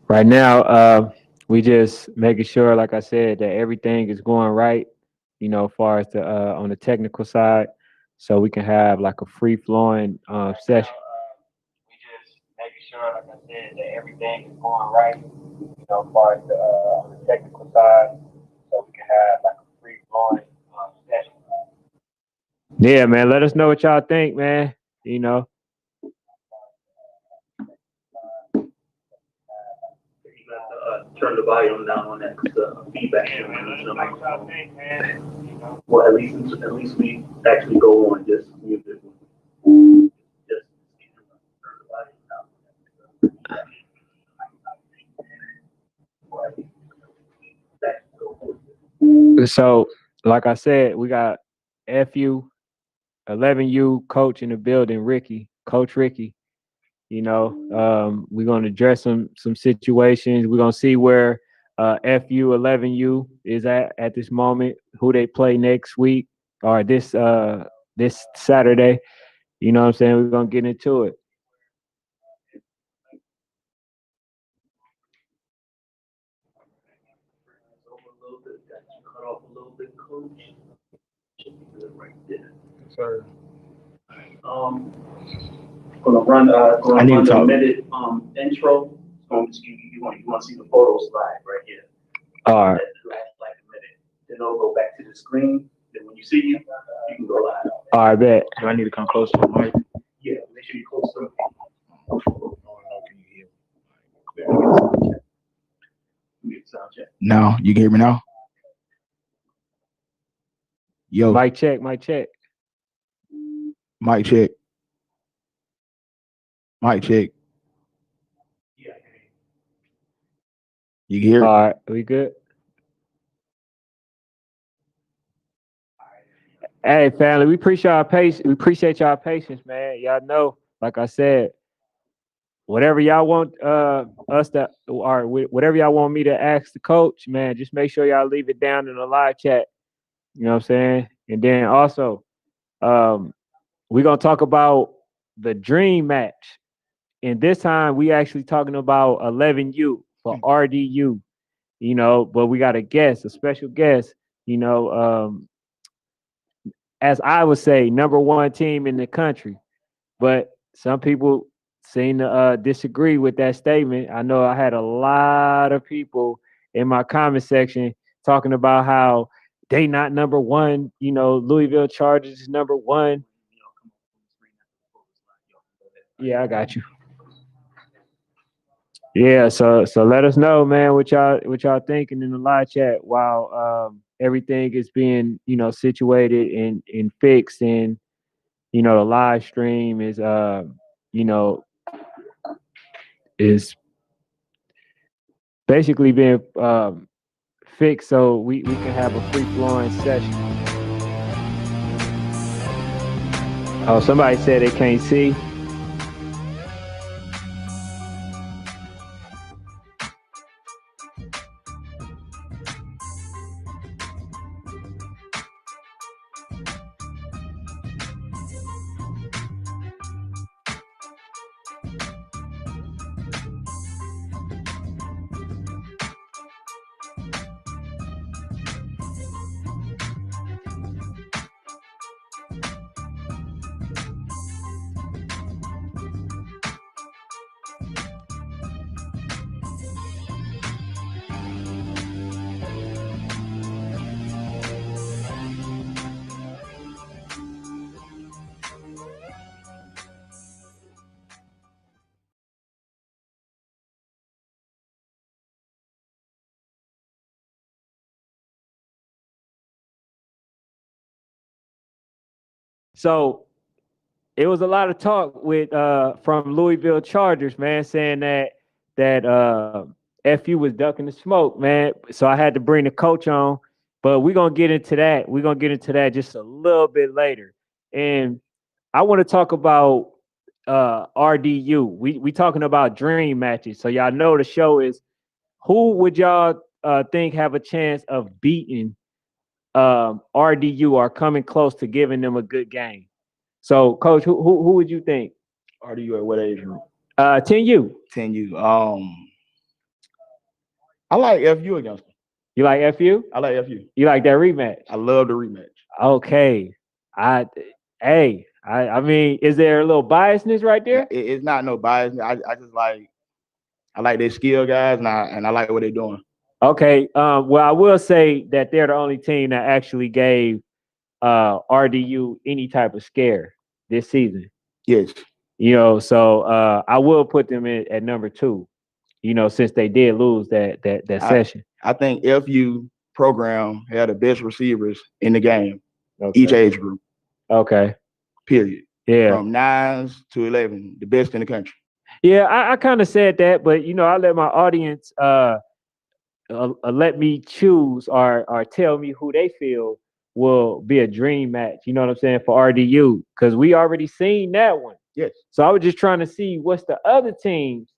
Right now, we just making sure, like I said, that everything is going right. As far as the on the technical side, so we can have like a free flowing session. We just making sure, like I said, that everything is going right. As far as the on the technical side, so we can have like a free flowing session. Yeah, man. Let us know what y'all think, man. You know. You got to turn the volume down on that because the feedback Yeah, shouldn't man. come Let us to the know what y'all microphone. think, man. Well, at least we actually go on just music. Just turn the volume down. So, like I said, we got FU 11U coach in the building, Ricky, Coach Ricky. We're gonna address some situations. We're gonna see where FU 11U is at this moment, who they play next week or this Saturday. You know what I'm saying? We're gonna get into it. Over a little bit, got you cut off a little bit, coach. Should be good right there. Sorry. Um, gonna I need to run a talk. minute intro. You want to see the photo slide right here. All right. That lasts like a minute. Then it'll go back to the screen. Then when you see you can go live. All right, bet. Do I need to come closer to the mic? Yeah, make sure you close to Can you hear me? the sound check. No, you can hear me now? Yo, Mic check, mic check. mic check. Mic check. Yeah. You can hear All it? right, we good. Hey, family, we appreciate our patience. We appreciate y'all patience, man. Y'all know, like I said, whatever y'all want us to, or whatever y'all want me to ask the coach, man, just make sure y'all leave it down in the live chat. You know what I'm saying? And then also, um, we're gonna talk about the dream match. And this time we actually talking about 11U for RDU. But we got a guest, a special guest. You know, as I would say, number one team in the country. But some people seem to disagree with that statement. I know I had a lot of people in my comment section talking about how they not number one. Louisville Chargers is number one. Yeah, I got you. Yeah, so let us know, man, what y'all thinking in the live chat while everything is being situated and fixed, and the live stream is you know is basically being fixed so we can have a free flowing session. Oh, somebody said they can't see. So it was a lot of talk with from Louisville Chargers, man, saying that FU was ducking the smoke, man. So I had to bring the coach on, but we're gonna get into that. We're gonna get into that just a little bit later. And I want to talk about RDU. We talking about dream matches. So y'all know the show is who would y'all think have a chance of beating RDU or coming close to giving them a good game? So, coach, who would you think? Are you at what age group? 10U. 10 you. I like FU against them. You like FU? I like FU. You like that rematch? I love the rematch. Okay. I mean, is there a little biasness right there? It's not no bias. I just like I like their skill guys and I like what they're doing. Okay. Well, I will say that they're the only team that actually gave RDU any type of scare this season. Yes. So I will put them in at number 2. Since they did lose that session. I think FU program had the best receivers in the game, Okay. each age group. Okay. Period. Yeah. From 9s to 11, the best in the country. Yeah, I kind of said that, but I let my audience let me choose or tell me who they feel will be a dream match. You know what I'm saying, for RDU, because we already seen that one. Yes. So I was just trying to see what's the other teams.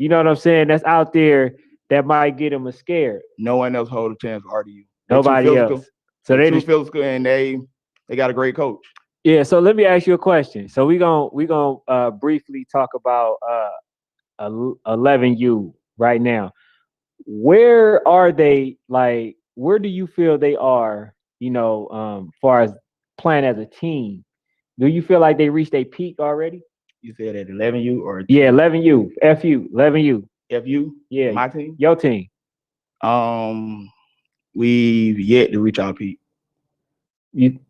You know what I'm saying? That's out there that might get them a scare. No one else hold a chance for RDU. Nobody else. So they're they too just physical and they got a great coach. Yeah. So let me ask you a question. So we gonna briefly talk about 11U right now. Where are they? Like, where do you feel they are? Far as playing as a team, do you feel like they reached a peak already? You said at 11U or Yeah, 11U, FU, 11U. FU? Yeah, My team? your team. We've yet to reach our peak. You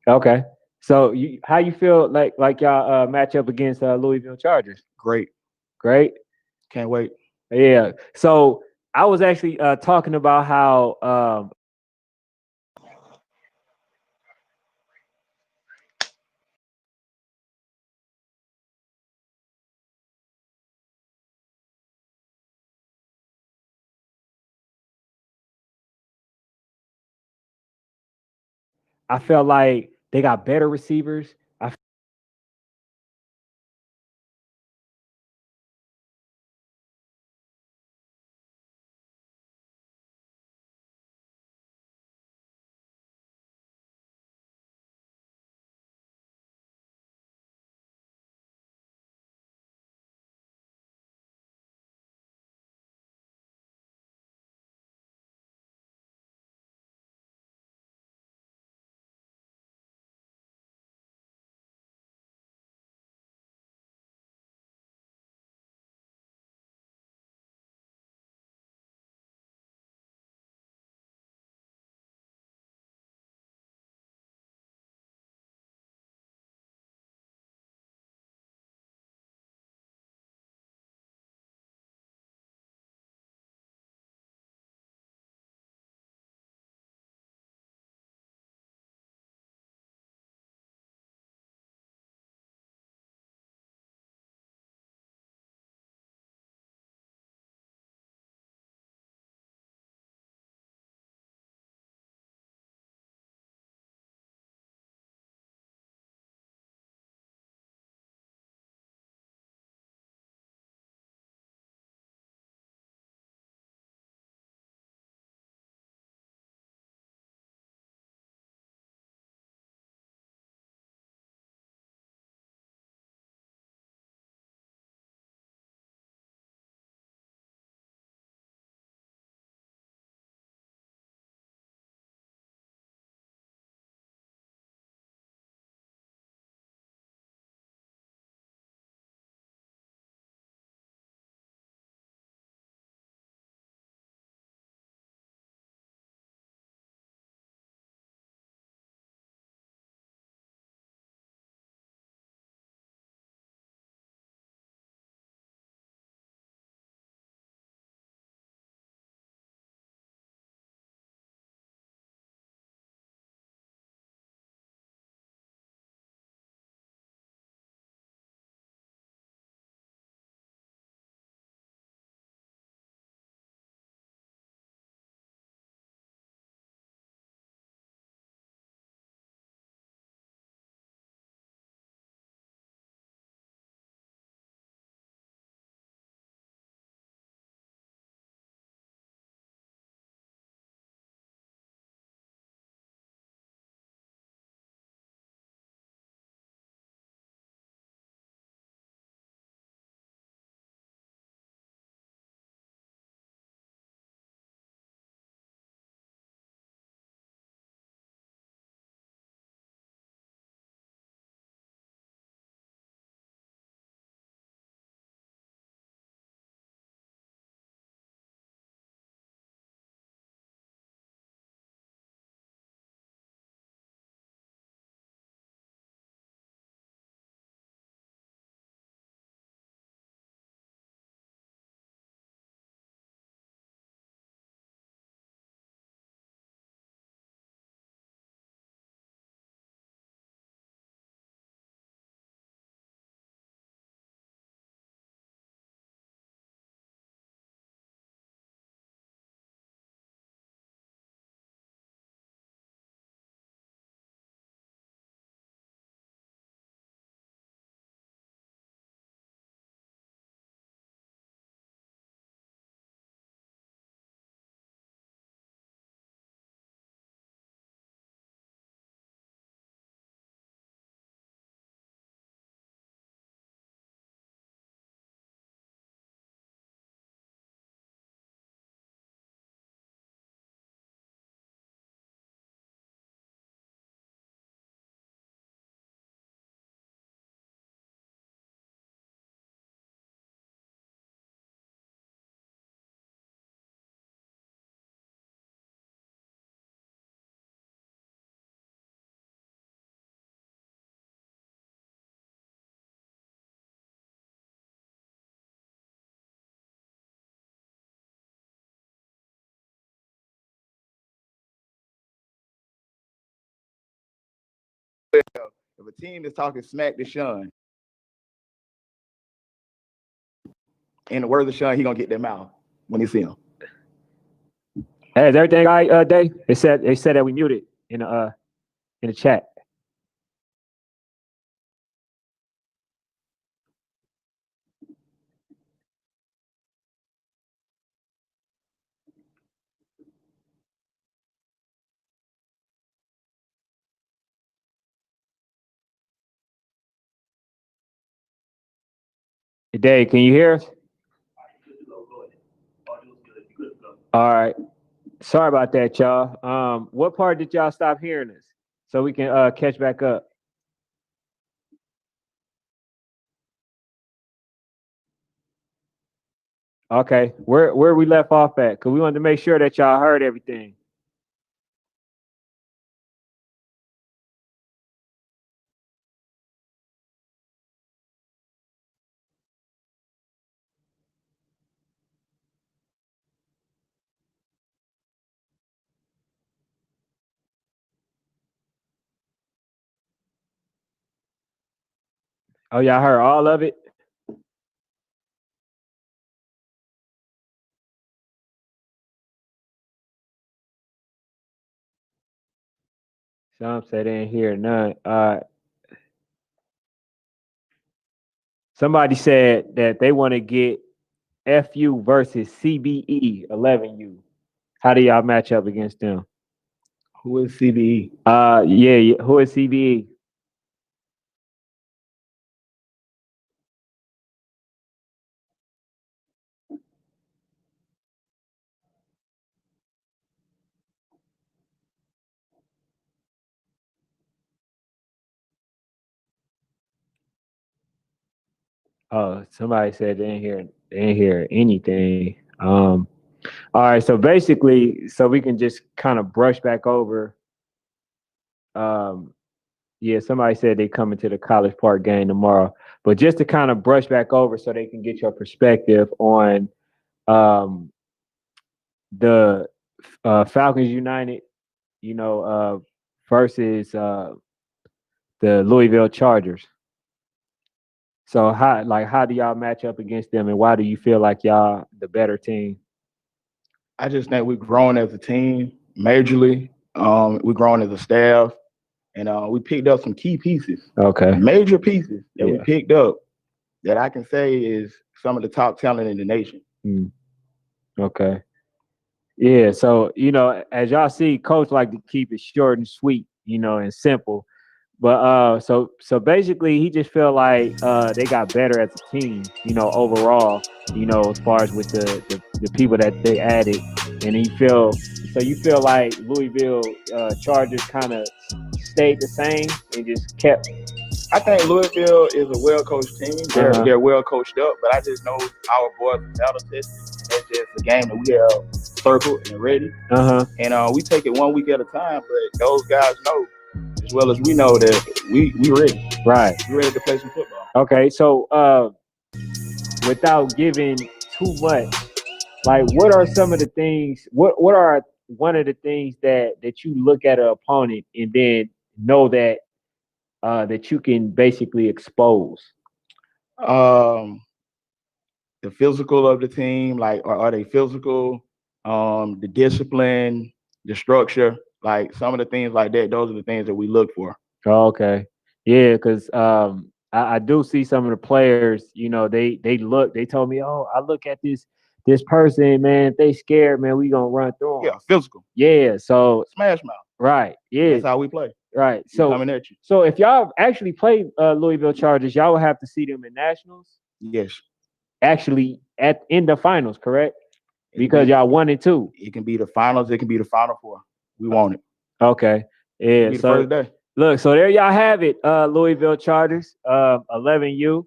okay? So how you feel like y'all match up against Louisville Chargers? Great. Can't wait. Yeah. So I was actually talking about how I felt like they got better receivers. I If a team is talking smack to Sean, in the words of Sean, he gonna get them out when he see him. Hey, is everything all right, Dave? They said that we muted in the chat. Dave, can you hear us? All right. Sorry about that, y'all. What part did y'all stop hearing us so we can catch back up? Okay, where we left off at? Cause we wanted to make sure that y'all heard everything. Oh, y'all heard all of it? Some said they didn't hear none. Somebody said that they want to get FU versus CBE 11U. How do y'all match up against them? Who is CBE? Yeah. Who is CBE? Oh, somebody said they didn't hear anything. All right, so basically, so we can just kind of brush back over. Yeah, somebody said they coming to the College Park game tomorrow, but just to kind of brush back over so they can get your perspective on the Falcons United, versus the Louisville Chargers. So how do y'all match up against them, and why do you feel like y'all the better team? I just think we've grown as a team majorly. We've grown as a staff, and we picked up some key pieces. Okay. Major pieces that we picked up that I can say is some of the top talent in the nation. Okay. Yeah, so as y'all see, Coach like to keep it short and sweet, and simple. But so basically, he just feel like they got better as a team, overall, as far as with the people that they added, and you feel like Louisville Chargers kind of stayed the same and just kept. I think Louisville is a well-coached team. They're well coached up, but I just know our boys are battle tested. That's just a game that we have circled and ready. And we take it 1 week at a time, but those guys know as well as we know that we ready. Right. We're ready to play some football. Okay, so without giving too much, like what are some of the things? What are one of the things that you look at an opponent and then know that that you can basically expose? The physical of the team, like are they physical? The discipline, the structure, like some of the things like that. Those are the things that we look for. Okay, yeah, because I do see some of the players. They told me, oh, I look at this person, man. If they scared, man, we gonna run through them. Yeah, physical. Yeah, so smash mouth. Right. Yeah, that's how we play. Right. So coming at you. So if y'all actually play Louisville Chargers, y'all will have to see them in nationals. Yes. Actually, in the finals, correct? Because y'all 1-2. It can be the finals. It can be the Final Four. We want it. Okay. Yeah. So first day. Look, so there y'all have it. Louisville Chargers, 11U.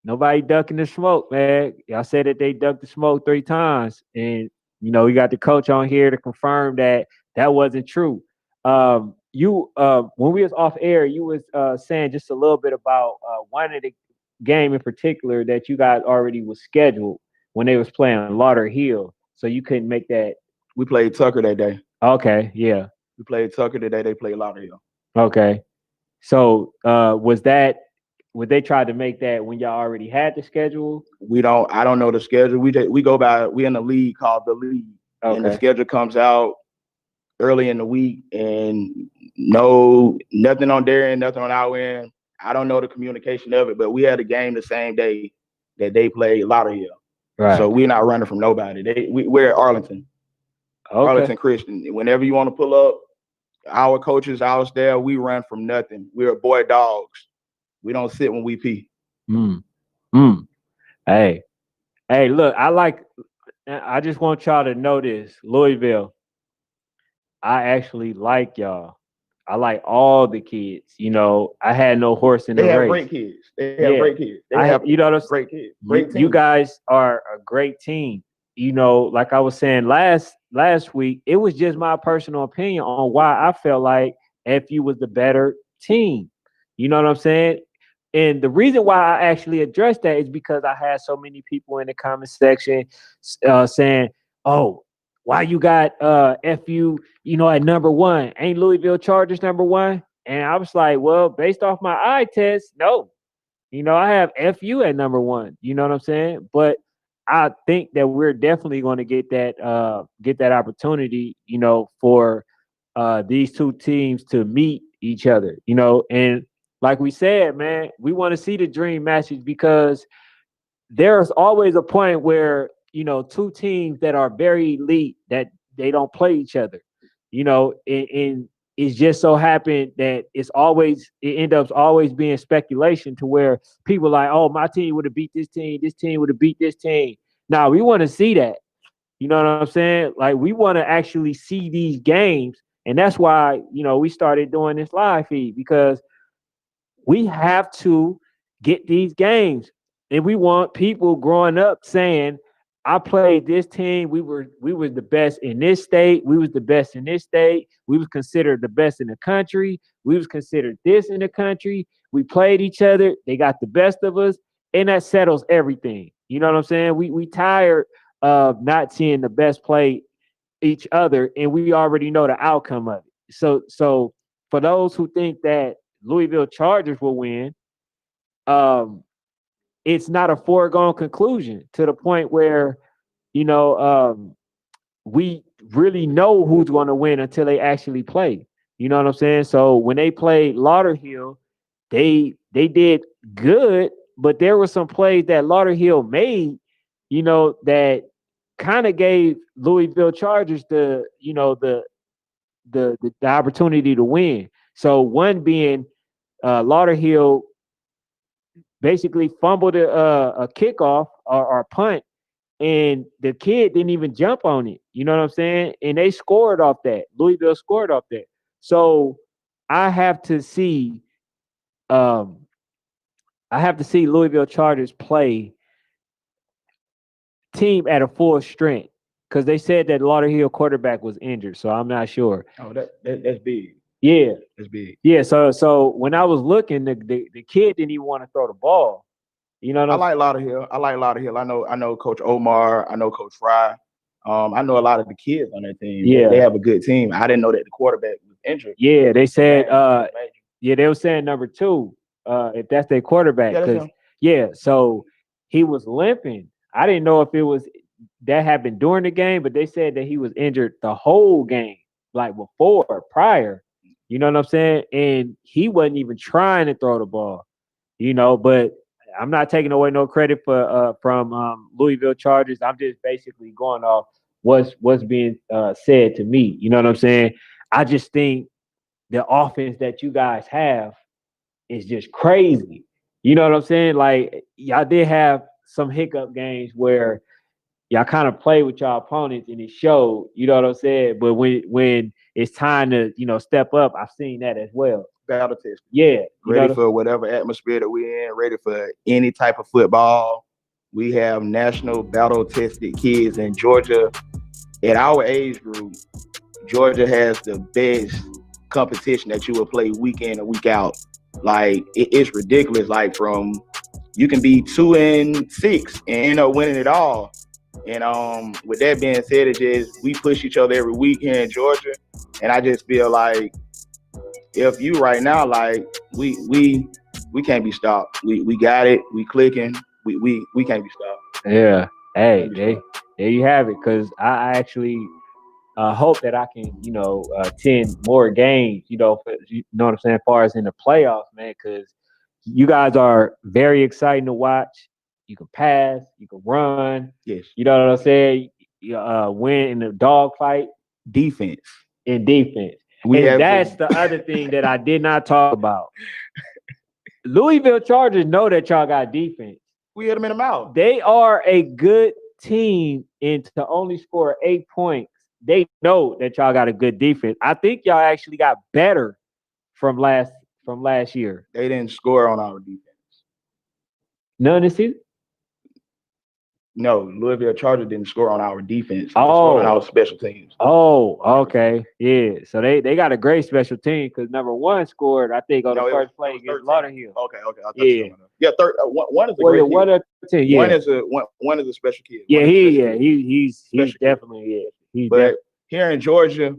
Nobody ducking the smoke, man. Y'all said that they ducked the smoke 3 times, and we got the coach on here to confirm that wasn't true. When we was off air, you was saying just a little bit about one of the game in particular that you guys already was scheduled when they was playing Lauderhill, so you couldn't make that. We played Tucker that day. Okay, yeah. We played Tucker today. They played Lauderhill. Okay. So would they try to make that when y'all already had the schedule? I don't know the schedule. We go by, we in a league called the league. Okay. And the schedule comes out early in the week, and nothing on their end, nothing on our end. I don't know the communication of it, but we had a game the same day that they played Lauderhill. Right. So we're not running from nobody. We're at Arlington. Okay. Arlington Christian. Whenever you want to pull up, our coaches, our staff, we run from nothing. We're boy dogs. We don't sit when we pee. Hey, look, I just want y'all to know this, Louisville. I actually like y'all. I like all the kids. You know, I had no horse in the race. They have great kids. They have great kids. They have great kids. Great you guys are a great team. You know, like I was saying last week, it was just my personal opinion on why I felt like FU was the better team. You know what I'm saying? And the reason why I actually addressed that is because I had so many people in the comment section saying, "Oh, why you got FU, you know, at number one? Ain't Louisville Chargers number one?" And I was like, well, based off my eye test, no. You know, I have FU at number one. You know what I'm saying? But I think that we're definitely going to get that opportunity, you know, for these two teams to meet each other, you know. And like we said, man, we want to see the dream matches because there's always a point where, you know, two teams that are very elite that they don't play each other, you know, and it's just so happened that it ends up always being speculation to where people like, oh, my team would have beat this team would have beat this team. Now we want to see that. You know what I'm saying? Like, we want to actually see these games. And that's why, you know, we started doing this live feed, because we have to get these games. And we want people growing up saying, I played this team. We were the best in this state. We was the best in this state. We was considered the best in the country. We was considered this in the country. We played each other. They got the best of us. And that settles everything. You know what I'm saying? We tired of not seeing the best play each other, and we already know the outcome of it. So for those who think that Louisville Chargers will win, it's not a foregone conclusion to the point where, you know, we really know who's going to win until they actually play. You know what I'm saying? So when they played Lauderhill, they did good, but there were some plays that Lauderhill made, you know, that kind of gave Louisville Chargers the opportunity to win. So one being Lauderhill basically fumbled a kickoff or punt, and the kid didn't even jump on it. You know what I'm saying? And they scored off that. Louisville scored off that. So I have to see Louisville Chargers play team at a full strength, because they said that Lauderhill quarterback was injured, so I'm not sure. Oh, that's big. Yeah, that's big. Yeah, so when I was looking, the kid didn't even want to throw the ball. You know what I like Lauderhill. I know Coach Omar. I know Coach Fry. I know a lot of the kids on that team. Yeah, they have a good team. I didn't know that the quarterback was injured. Yeah, they said they were saying number 2, if that's their quarterback. So he was limping. I didn't know if it was that happened during the game, but they said that he was injured the whole game, like prior. You know what I'm saying? And he wasn't even trying to throw the ball, you know, but I'm not taking away no credit from Louisville Chargers. I'm just basically going off what's being said to me. You know what I'm saying? I just think the offense that you guys have is just crazy. You know what I'm saying? Like, y'all did have some hiccup games where y'all kind of play with y'all opponents and it showed. You know what I'm saying? But when it's time to, you know, step up, I've seen that as well. Battle test. Yeah. Ready for whatever atmosphere that we're in, ready for any type of football. We have national battle tested kids in Georgia. At our age group, Georgia has the best competition that you will play week in and week out. Like, it's ridiculous. Like, you can be 2-6 and end up winning it all. And with that being said, we push each other every week here in Georgia. And I just feel like if you right now, like, we can't be stopped. We got it. We clicking. We can't be stopped. Yeah. Hey, there you have it. Because I actually hope that I can, attend more games. You know what I'm saying, as far as in the playoffs, man. Because you guys are very exciting to watch. You can pass. You can run. Yes. You know what I'm saying. You win in the dog fight. Defense. In defense. That's the other thing that I did not talk about. Louisville Chargers know that y'all got defense. We hit them in the mouth. They are a good team, and to only score 8 points, they know that y'all got a good defense. I think y'all actually got better from last year. They didn't score on our defense. None this season? No, Louisville Chargers didn't score on our defense. They scored on our special teams. Oh, okay. Yeah. So they got a great special team because number one scored, I think, on the first play against Lauderhill. Okay. Yeah. One is a great kid. One is a special kid. He's definitely But here in Georgia,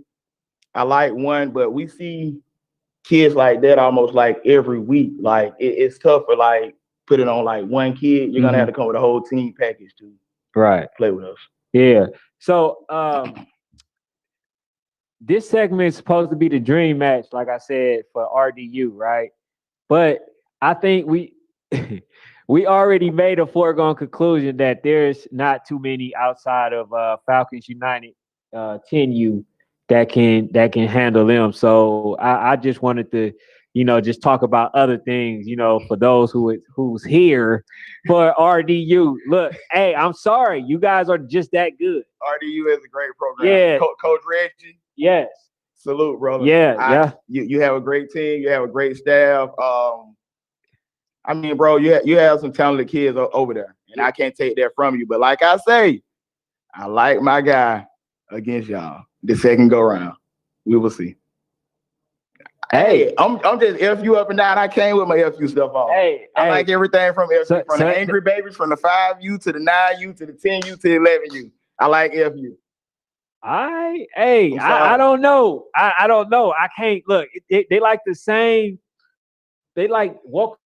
I like one, but we see kids like that almost like every week. Like it's tough for like put it on like one kid. You're gonna have to come with a whole team package to play with us. Yeah. So this segment is supposed to be the dream match, like I said, for RDU, right? But I think we already made a foregone conclusion that there's not too many outside of Falcons United 10U that can handle them. So I just wanted to, just talk about other things, for those who's here for RDU. Look, hey, I'm sorry, you guys are just that good. RDU is a great program. Yeah, Coach Reggie. Yes. Salute, brother. Yeah. You have a great team. You have a great staff. I mean, bro, you have some talented kids over there, and I can't take that from you. But like I say, I like my guy against y'all the second go round. We will see. Hey, I'm just F you up and down. I came with my F you stuff on. I like everything from F you, from the angry babies, from the 5U to the 9U to the 10U to the 11U. I like F you. I don't know. I don't know. I can't look. They like the same. They like walk.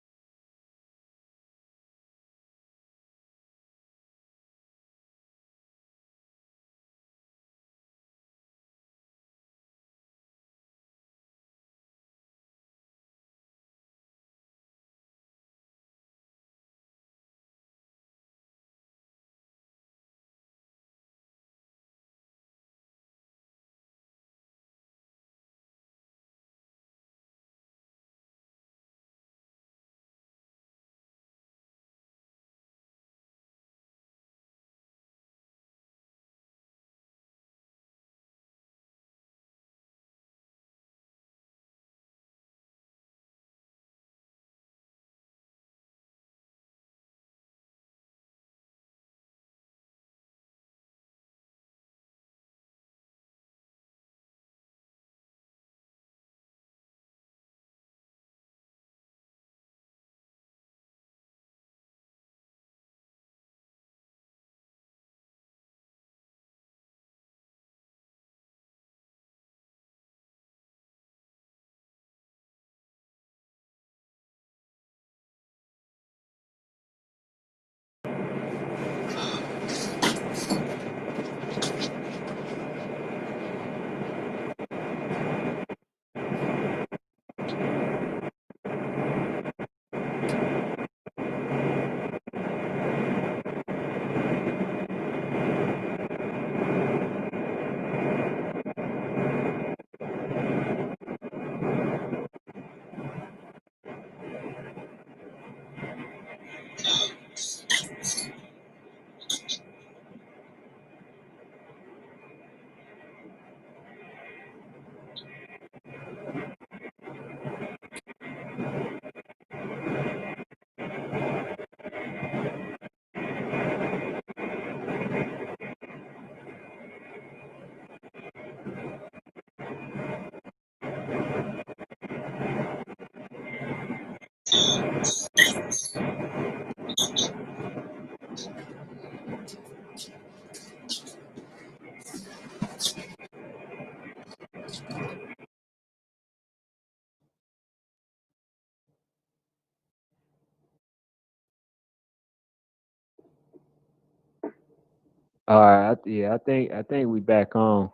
All right, yeah, I think we back on.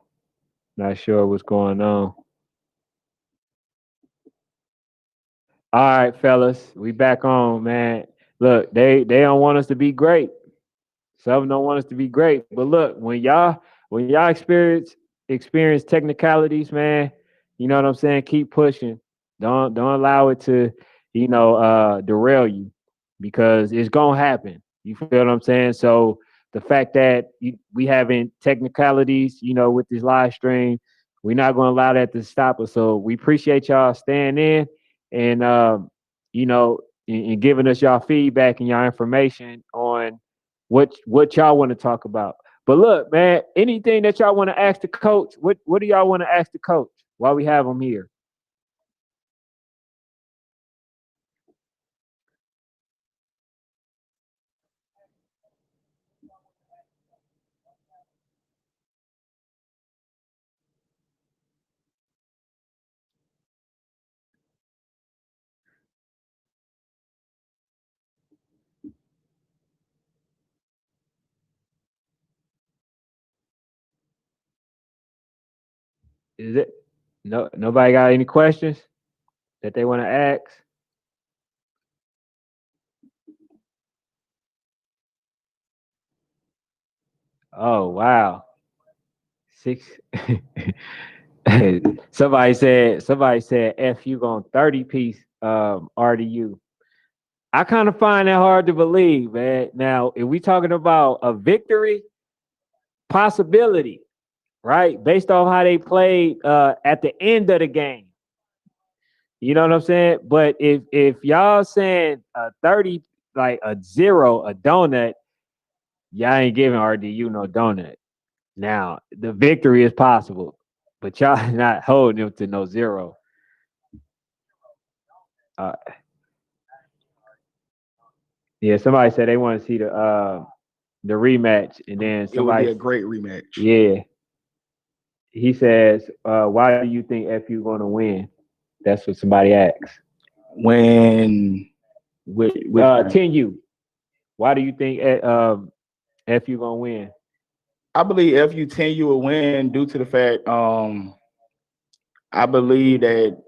Not sure what's going on. All right, fellas, we back on, man. Look, they don't want us to be great. Some don't want us to be great, but look, when y'all experience technicalities, man, you know what I'm saying. Keep pushing. Don't allow it to, derail you, because it's gonna happen. You feel what I'm saying? So the fact that we having technicalities, with this live stream, we're not gonna allow that to stop us. So we appreciate y'all staying in and you know, and giving us y'all feedback and y'all information on what y'all want to talk about. But look, man, anything that y'all want to ask the coach, what do y'all want to ask the coach while we have him here? Is it nobody got any questions that they want to ask? Oh wow. Six. Somebody said F you going 30 piece RDU. I kind of find that hard to believe, man. Now, if we talking about a victory possibility, right? Based on how they played at the end of the game. You know what I'm saying? But if y'all saying 30, like a zero, a donut, y'all ain't giving RDU no donut. Now, the victory is possible, but y'all not holding them to no zero. Uh, yeah, somebody said they want to see the rematch, and then It would be somebody, a great rematch. yeah, he says, "Why do you think FU going to win?" That's what somebody asks. When with 10U. Why do you think FU going to win? I believe FU10 will win due to the fact I believe that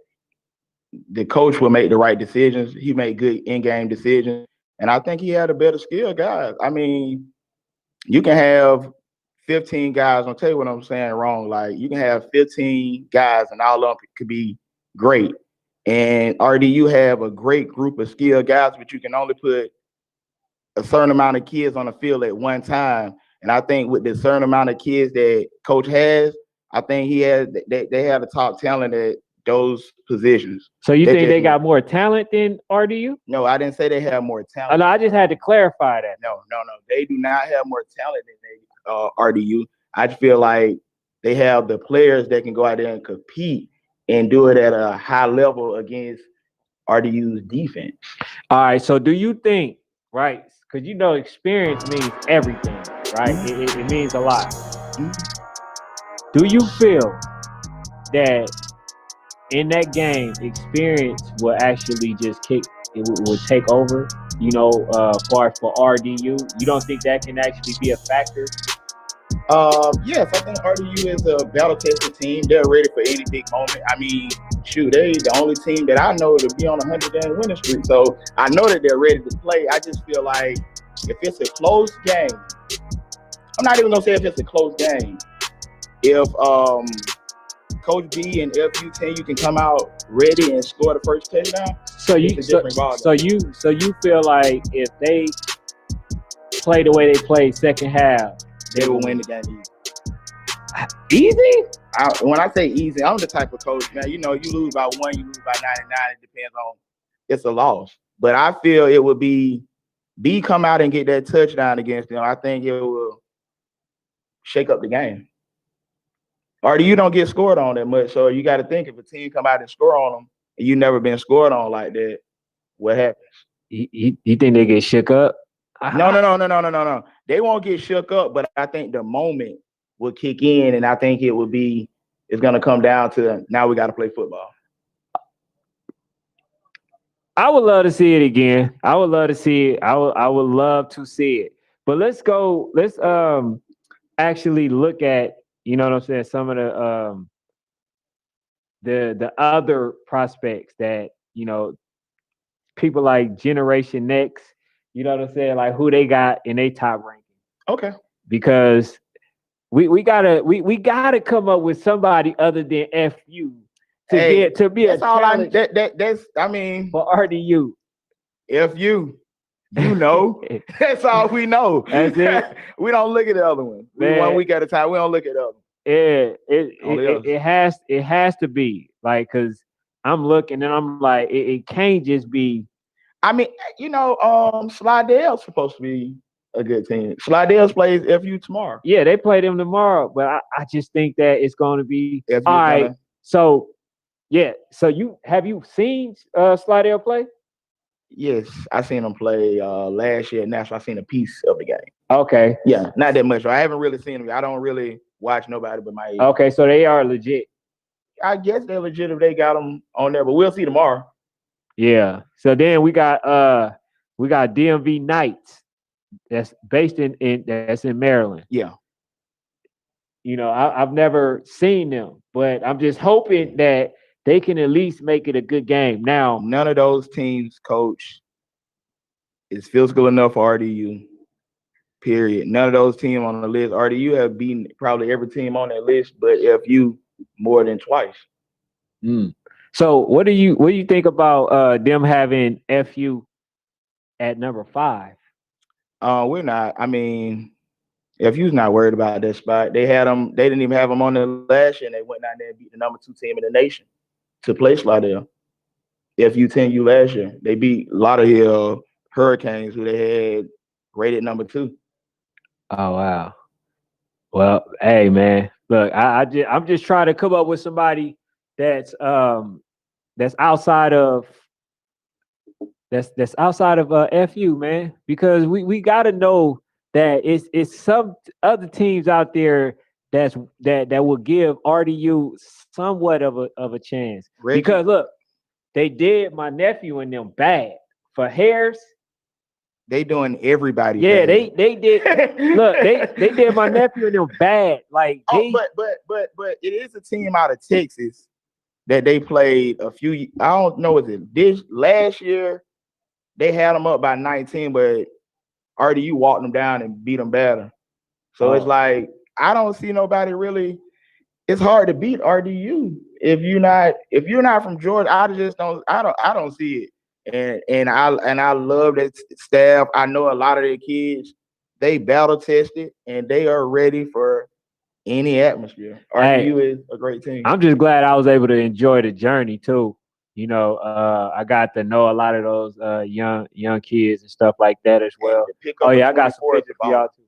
the coach will make the right decisions. He made good in-game decisions, and I think he had a better skill, guys. I mean, you can have 15 guys. I'll tell you what I'm saying wrong. Like you can have 15 guys, and all of them could be great. And RDU have a great group of skilled guys, but you can only put a certain amount of kids on the field at one time. And I think with the certain amount of kids that coach has, I think he has they have the top talent at those positions. So you They think just they got more talent than RDU? no, I didn't say they have more Oh, talent. no, I just had to clarify that. No. They do not have more talent than they RDU. I just feel like they have the players that can go out there and compete and do it at a high level against RDU's defense. All right. So do you think, right? Because experience means everything, right? It means a lot. Do you feel that in that game, experience will actually just will take over? Far for RDU, you don't think that can actually be a factor? Yes, I think RDU is a battle tested team. They're ready for any big moment. I mean, shoot, they the only team that I know to be on a 100-game winning streak. So I know that they're ready to play. I just feel like if it's a close game, I'm not even gonna say if it's a close game. If Coach B and FU10 you can come out ready and score the first touchdown, so you feel like if they play the way they played second half, they will win the game easy. Easy? When I say easy, I'm the type of coach, man. You lose by 1, you lose by 99. It depends on it's a loss. But I feel it would be B come out and get that touchdown against them. I think it will shake up the game. Or you don't get scored on that much. So you got to think if a team come out and score on them and you never been scored on like that, what happens? You think they get shook up? No. They won't get shook up, but I think the moment will kick in, and I think it's going to come down to now we got to play football. I would love to see it again. I would love to see it. I would love to see it. But let's go. actually look at, you know what I'm saying, some of the other prospects that, you know, people like Generation Next, you know what I'm saying, like who they got in their top ranking. Okay. Because we gotta come up with somebody other than FU to be a challenge. That's I mean for RDU. FU. You know, that's all we know. That's it. We don't look at the other one. We 1 week at a time. We don't look at the other. Yeah, it has to be like, because I'm looking and I'm like, it can't just be. I mean, you know, Slidell's supposed to be a good team. Slidell's plays FU tomorrow. Yeah, they play them tomorrow, but I just think that it's going to be FU all right. So yeah, so you seen Slidell play? Yes, I seen them play last year at National. I seen a piece of the game. Okay. Yeah, not that much. I haven't really seen them. I don't really watch nobody but my age. Okay, so they are legit. I guess they're legit if they got them on there, but we'll see tomorrow. Yeah. So then we got DMV Knights that's based in Maryland. Yeah. You know, I've never seen them, but I'm just hoping that they can at least make it a good game. Now, none of those teams, coach, is physical enough for RDU. Period. None of those teams on the list. RDU have beaten probably every team on that list, but FU more than twice. So what do you think about them having FU at number 5? We're not. I mean, FU's not worried about that spot. They had them. They didn't even have them on the last year, and they went down there and beat the number 2 team in the nation to play Slidell. FU 10U last year, they beat Lauderdale Hurricanes, who they had rated number 2. Oh wow. Well, hey man, look, I'm just trying to come up with somebody that's outside of FU, man, because we got to know that it's some other teams out there that will give RDU somewhat of a chance. Reggie. Because look, they did my nephew and them bad for Harris. They doing everybody. Yeah, bad. they did. Look, they did my nephew and them bad. Like, but it is a team out of Texas that they played a few. I don't know, was it this last year? They had them up by 19, but RDU walked them down and beat them better. So it's like I don't see nobody really. It's hard to beat RDU if you're not from Georgia. I don't see it. And I love that staff. I know a lot of their kids. They battle tested and they are ready for any atmosphere. RDU is a great team. I'm just glad I was able to enjoy the journey too. You know, I got to know a lot of those young kids and stuff like that as well. Oh yeah, I got some pictures for y'all too.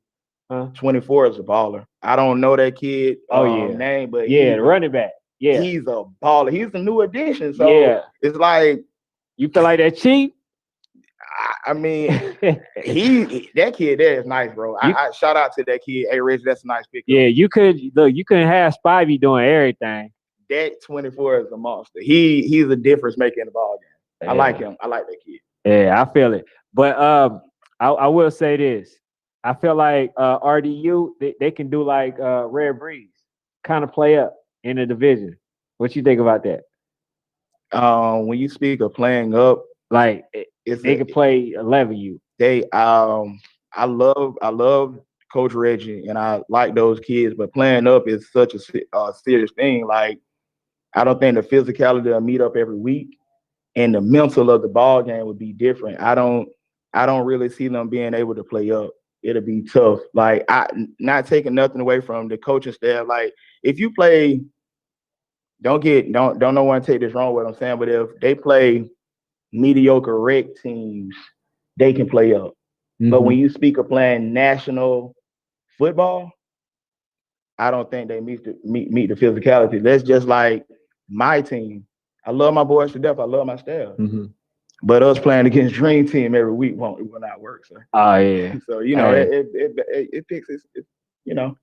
Huh? 24 is a baller. I don't know that kid name, but the running back. Yeah, he's a baller. He's a new addition. So it's like, you feel like that cheap? I mean, that kid there is nice, bro. I shout out to that kid. Hey, Rich, that's a nice picture. Yeah, you couldn't have Spivey doing everything. That 24 is a monster. He's a difference maker in the ball game. I like him. I like that kid. Yeah, I feel it. But I will say this. I feel like RDU, they can do like Rare Breeze, kind of play up in the division. What you think about that? When you speak of playing up, like they can play 11U. I love Coach Reggie, and I like those kids. But playing up is such a serious thing. Like, I don't think the physicality will meet up every week, and the mental of the ball game would be different. I don't really see them being able to play up. It'll be tough. Like, not taking nothing away from the coaching staff. Like, if you play, don't no one take this wrong what I'm saying, but if they play mediocre rec teams, they can play up. Mm-hmm. But when you speak of playing national football, I don't think they meet the physicality. That's just like my team. I love my boys to death. I love my staff. Mm-hmm. But us playing against Dream Team every week will not work. So. Oh yeah. So it picks it. You know.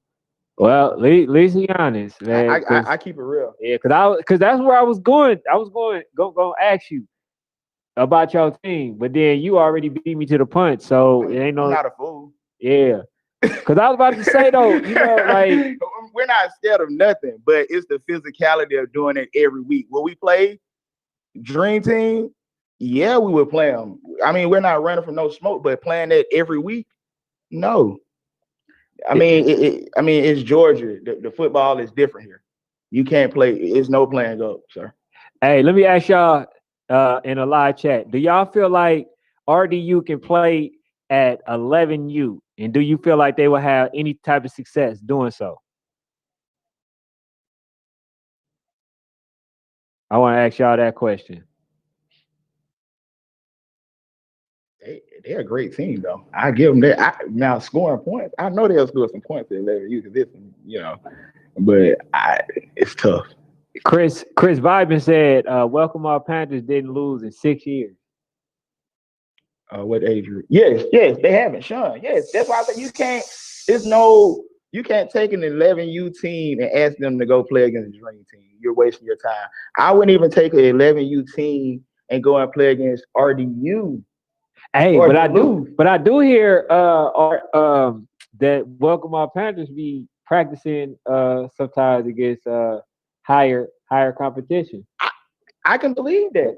Well, at least be honest, man. I keep it real. Yeah, because that's where I was going. I was going to ask you about your team, but then you already beat me to the punch. So it ain't no. I'm not a fool. Yeah. Because I was about to say though, like we're not scared of nothing, but it's the physicality of doing it every week. Will we play Dream Team? Yeah, we would play them. I mean, we're not running from no smoke, but playing that every week, no. I mean, it's Georgia. The football is different here. You can't play. It's no playing up, sir. Hey, let me ask y'all in a live chat. Do y'all feel like RDU can play at 11U? And do you feel like they will have any type of success doing so? I want to ask y'all that question. They're a great team, though. I give them that. Now scoring points, I know they'll score some points at 11U because but it's tough. Chris Vibin said, "Welcome our Panthers didn't lose in 6 years." What age group? Yes, they haven't, Sean. Yes, that's why I said you can't. You can't take an 11U team and ask them to go play against a Dream Team. You're wasting your time. I wouldn't even take an 11U team and go and play against RDU. Hey, but I do hear that Welcome Our Panthers be practicing sometimes against higher competition. I can believe that.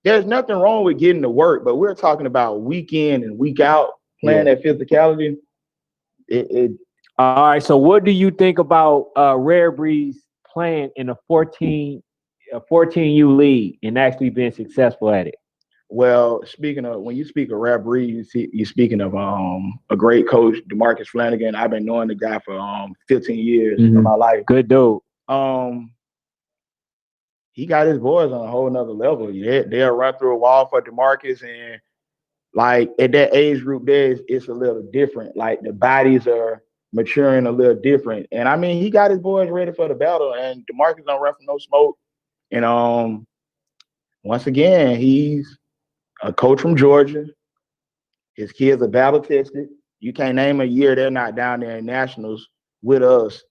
There's nothing wrong with getting to work, but we're talking about week in and week out playing that physicality. All right. So, what do you think about Rare Breeze playing in a 14U league and actually being successful at it? Well, speaking of, when you speak of Rare Breeze, you're speaking of a great coach, DeMarcus Flanagan. I've been knowing the guy for 15 years of my life. Good dude. He got his boys on a whole nother level. They'll run through a wall for DeMarcus, and like at that age group there, it's a little different. Like the bodies are maturing a little different. And I mean, he got his boys ready for the battle, and DeMarcus don't run from no smoke. And once again, he's a coach from Georgia. His kids are battle tested. You can't name a year they're not down there in nationals with us.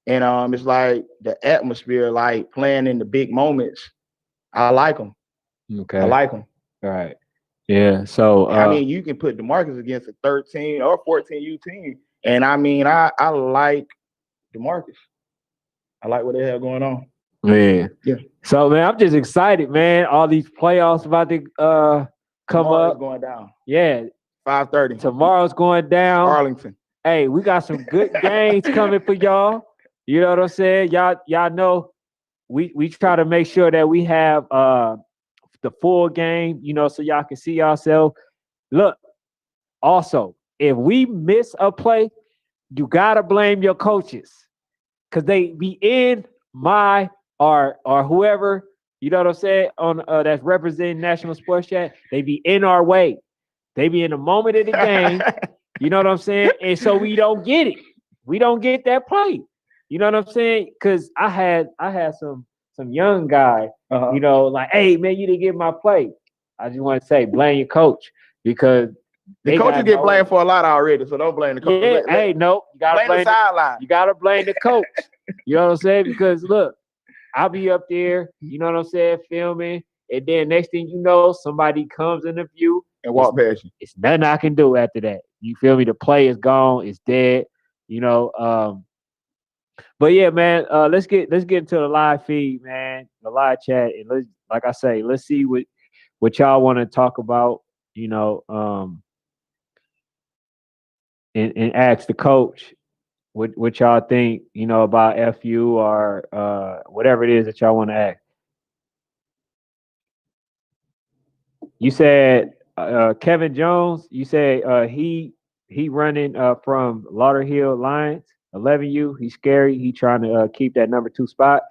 And it's like the atmosphere, like playing in the big moments. I like them. Okay. I like them. All right. Yeah. So I mean, you can put DeMarcus against a 13 or 14U team, and I mean, I like DeMarcus. I like what they have going on. Man. Yeah. So man, I'm just excited, man. All these playoffs about to come Tomorrow's up. going down. Yeah. 5:30. Tomorrow's going down. Arlington. Hey, we got some good games coming for y'all. You know what I'm saying? Y'all know we try to make sure that we have the full game, so y'all can see yourself. Look, also, if we miss a play, you gotta blame your coaches. Cause they be in my or whoever, you know what I'm saying, on that's representing National Sports Chat, they be in our way. They be in the moment of the game, you know what I'm saying? And so we don't get it. We don't get that play. You know what I'm saying? Because I had some young guy, like, hey man, you didn't get my play. I just want to say, blame your coach, because the coaches get blamed for a lot already, so don't blame the coach. Yeah, no, you gotta blame the sideline. You gotta blame the coach. You know what I'm saying? Because look, I'll be up there, you know what I'm saying, filming, and then next thing you know, somebody comes in the view and walk past you. It's nothing I can do after that. You feel me? The play is gone. It's dead. But yeah, man, let's get into the live feed, man, the live chat, and let's see what y'all want to talk about, and ask the coach what y'all think, about FU or whatever it is that y'all want to ask. You said Kevin Jones. You said he running from Lauderhill Lions. 11U, he's scary. He trying to keep that number 2 spot.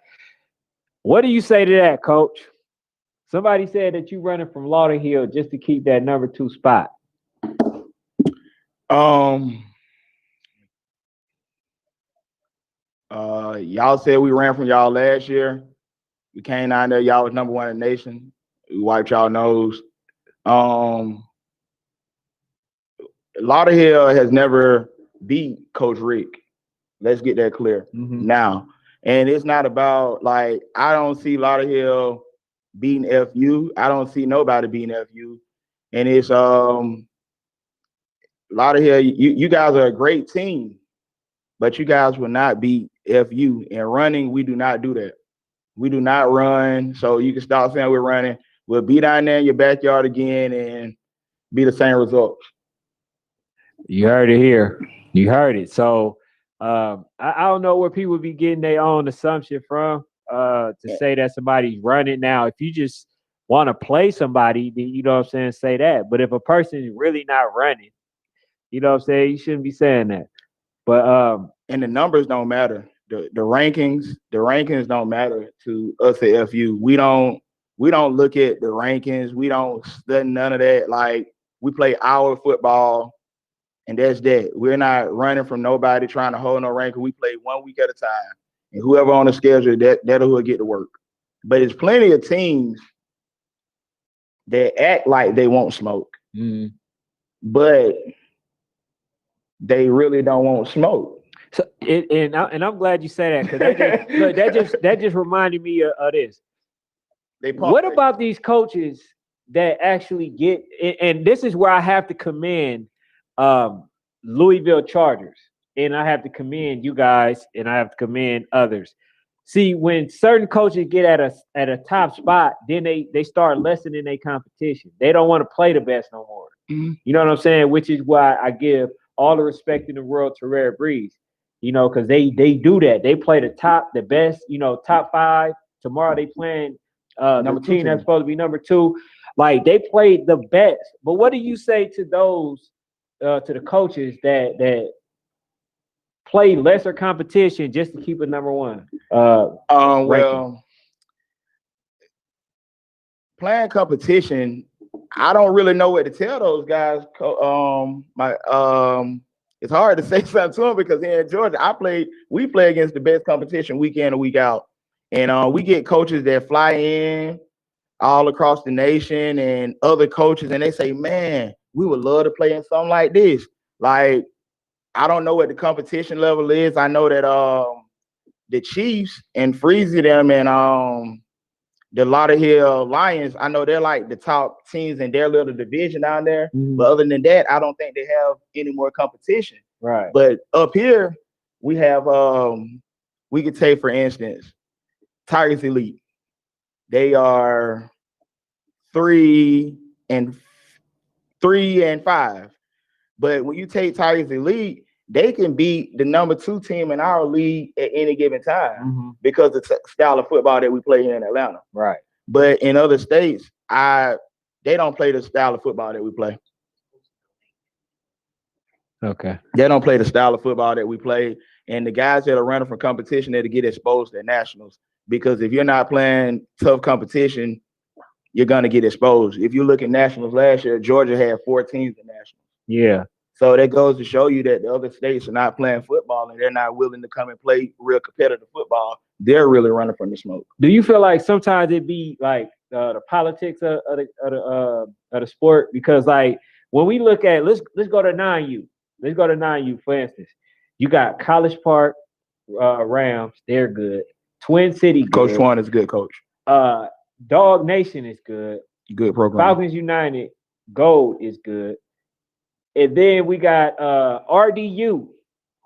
What do you say to that, Coach? Somebody said that you running from Lauderhill just to keep that number 2 spot. Y'all said we ran from y'all last year. We came down there. Y'all was number 1 in the nation. We wiped y'all nose. Lauderhill has never beat Coach Rick. Let's get that clear now. And it's not about, like, I don't see Lauderhill beating FU. I don't see nobody beating FU. And it's lot of here, you guys are a great team, but you guys will not beat FU. In running, we do not do that. We do not run. So you can stop saying we're running. We'll be down there in your backyard again and be the same results. You heard it here. You heard it. So I don't know where people be getting their own assumption from to say that somebody's running. Now, if you just want to play somebody, then you know what I'm saying, say that. But if a person is really not running, you know what I'm saying, you shouldn't be saying that. But and the numbers don't matter. The rankings don't matter to us at FU. We don't look at the rankings. We don't study none of that. Like, we play our football, and that's that. We're not running from nobody trying to hold no ranking. We play 1 week at a time, and whoever on the schedule, that'll who'll get to work. But there's plenty of teams that act like they won't smoke, but they really don't want smoke. So and I'm glad you say that, because that just reminded me of this. What about these coaches that actually get? And this is where I have to commend Louisville Chargers, and I have to commend you guys, and I have to commend others. See, when certain coaches get at a top spot, then they start lessening their competition. They don't want to play the best no more. You know what I'm saying? Which is why I give all the respect in the world to Rare Breeze. You know, because they do that. They play the best, you know, top 5. Tomorrow they playing number 2 that's supposed to be number 2. Like, they played the best. But what do you say to those, to the coaches that play lesser competition just to keep it number 1? Well, playing competition, I don't really know what to tell those guys. It's hard to say something to them, because here in Georgia, we play against the best competition week in and week out. And we get coaches that fly in all across the nation and other coaches, and they say, man, we would love to play in something like this. Like, I don't know what the competition level is. I know that the Chiefs and Freezy them and the Lauderhill Lions, I know they're like the top teams in their little division down there. But other than that, I don't think they have any more competition. Right. But up here, we have we could take, for instance, Tigers Elite. They are 3 and 5. But when you take Tigers Elite, they can beat the number 2 team in our league at any given time because of the style of football that we play here in Atlanta. Right. But in other states, they don't play the style of football that we play. Okay. They don't play the style of football that we play. And the guys that are running from competition, they'll get exposed at nationals. Because if you're not playing tough competition, you're going to get exposed. If you look at nationals last year, Georgia had 4 teams in nationals. Yeah. So that goes to show you that the other states are not playing football, and they're not willing to come and play real competitive football. They're really running from the smoke. Do you feel like sometimes it be like the politics of the sport? Because, like, when we look at, let's go to 9U. Let's go to 9U, for instance. You got College Park Rams. They're good. Twin City, good. Coach Twan is a good coach. Dog Nation is good. Good program. Falcons United Gold is good. And then we got RDU,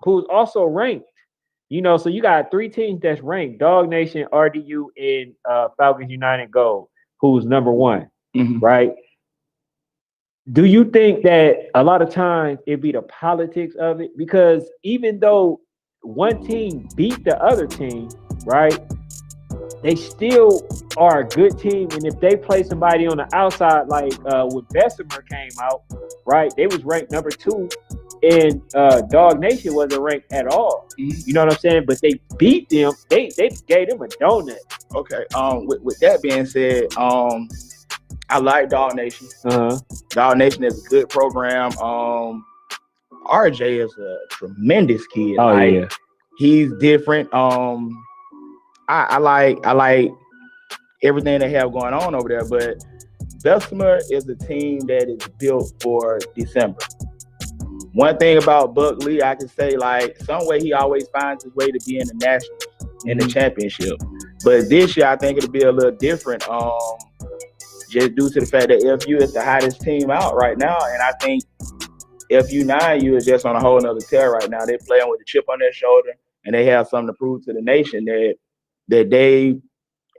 who's also ranked. You know, so you got 3 teams that's ranked: Dog Nation, RDU, and Falcons United Gold, who's number 1, right? Do you think that a lot of times it be the politics of it? Because even though one team beat the other team, right, they still are a good team. And if they play somebody on the outside, like when Bessemer came out, right, they was ranked number 2, and Dog Nation wasn't ranked at all. You know what I'm saying? But they beat them. They gave them a donut. Okay. With that being said, I like Dog Nation. Dog Nation is a good program. RJ is a tremendous kid. Oh, like, yeah. He's different. I like everything they have going on over there, but Bessemer is a team that is built for December. One thing about Buck Lee, I can say, like, some way he always finds his way to be in the Nationals, in the championship. But this year, I think it'll be a little different, just due to the fact that FU is the hottest team out right now, and I think FU9U is just on a whole nother tear right now. They're playing with a chip on their shoulder, and they have something to prove to the nation that they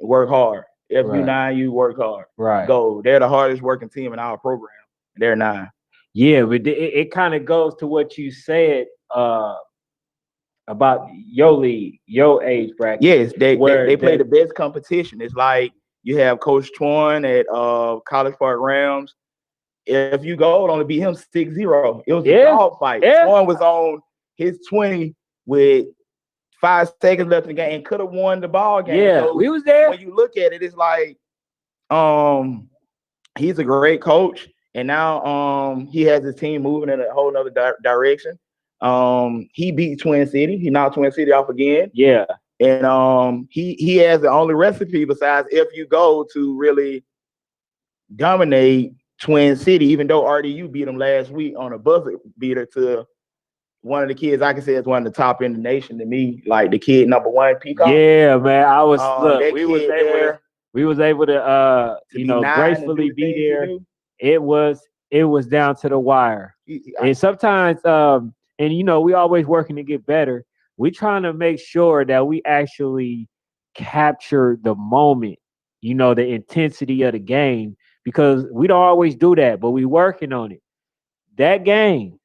work hard. FU9U work hard. Right. Go. They're the hardest working team in our program. They're 9. Yeah, but it kind of goes to what you said about your league, your age bracket. Yes, they play the best competition. It's like you have Coach Twan at College Park Rams. If you go, only beat him 6-0. It was a dog fight. Yeah. Twan was on his 20 with 5 seconds left in the game and could have won the ball game. Yeah, so we was there. When you look at it, it's like he's a great coach, and now he has his team moving in a whole nother direction. He beat Twin City. He knocked Twin City off again. Yeah. And he has the only recipe besides if you go to really dominate Twin City, even though RDU beat them last week on a buzzer beater to one of the kids I can say is one of the top in the nation to me, like the kid number 1, Peacock. Yeah, man. I was we was able to gracefully be there. It was down to the wire. And sometimes and we always working to get better. We trying to make sure that we actually capture the moment, the intensity of the game, because we don't always do that, but we working on it. That game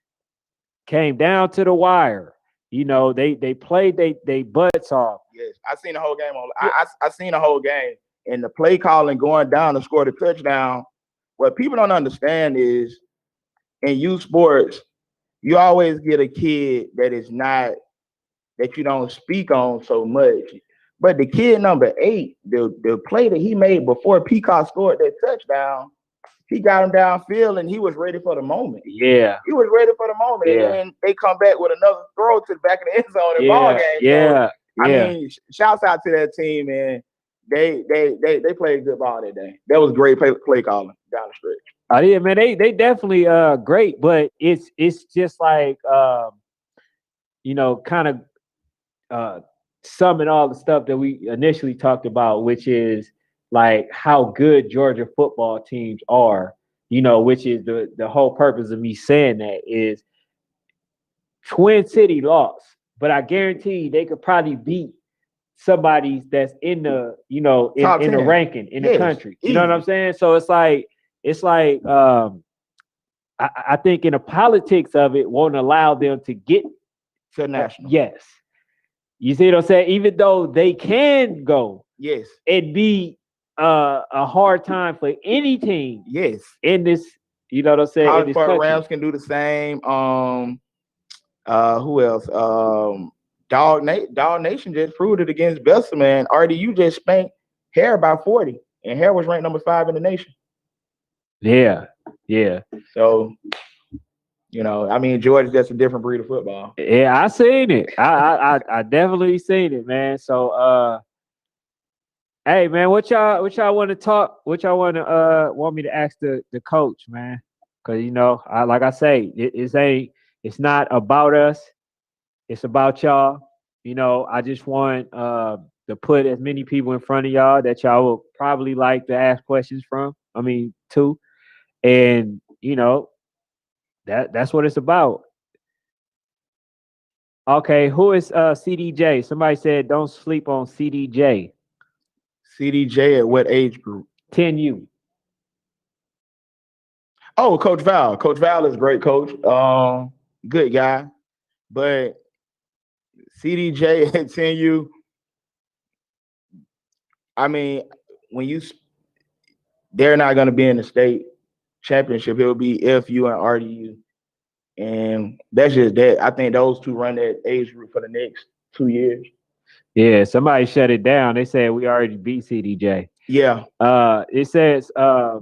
came down to the wire. They played they butts off. Yes, I seen the whole game I seen the whole game, and the play calling going down to score the touchdown. What people don't understand is in youth sports, you always get a kid that you don't speak on so much. But the kid number 8, the play that he made before Peacock scored that touchdown, he got him downfield and he was ready for the moment. Yeah. He was ready for the moment. Yeah. And then they come back with another throw to the back of the end zone in ball game. Yeah. So, I mean, shouts out to that team, man. They played good ball that day. That was great play calling down the stretch. Oh yeah, man. They definitely great, but it's just like kind of summing all the stuff that we initially talked about, which is like how good Georgia football teams are, which is the whole purpose of me saying that is Twin City lost, but I guarantee they could probably beat somebody that's in the, in the ranking in the country. You know what I'm saying? So it's like I think in the politics of it won't allow them to get to national. Yes. You see what I'm saying? Even though they can go, yes, it'd be a hard time for any team. Yes. In this, you know what I'm saying? College Park Rams can do the same. Who else? Dawg Nation just proved it against Bessemer, man. RDU just spanked Hare by 40, and Hare was ranked number 5 in the nation. Yeah, yeah. So, Georgia's just a different breed of football. Yeah, I seen it. I definitely seen it, man. So, hey, man, what y'all want to talk? What y'all want me to ask the coach, man? Because like I say, it's not about us. It's about y'all. I just want to put as many people in front of y'all that y'all will probably like to ask questions to. And that's what it's about. Okay, who is CDJ? Somebody said don't sleep on CDJ. CDJ at what age group? 10U. Oh, Coach Val. Coach Val is a great coach. Good guy. But CDJ at 10U, they're not going to be in the state championship. It'll be FU and RDU. And that's just that. I think those two run that age group for the next 2 years. Yeah, somebody shut it down. They said we already beat CDJ. Yeah. It says, all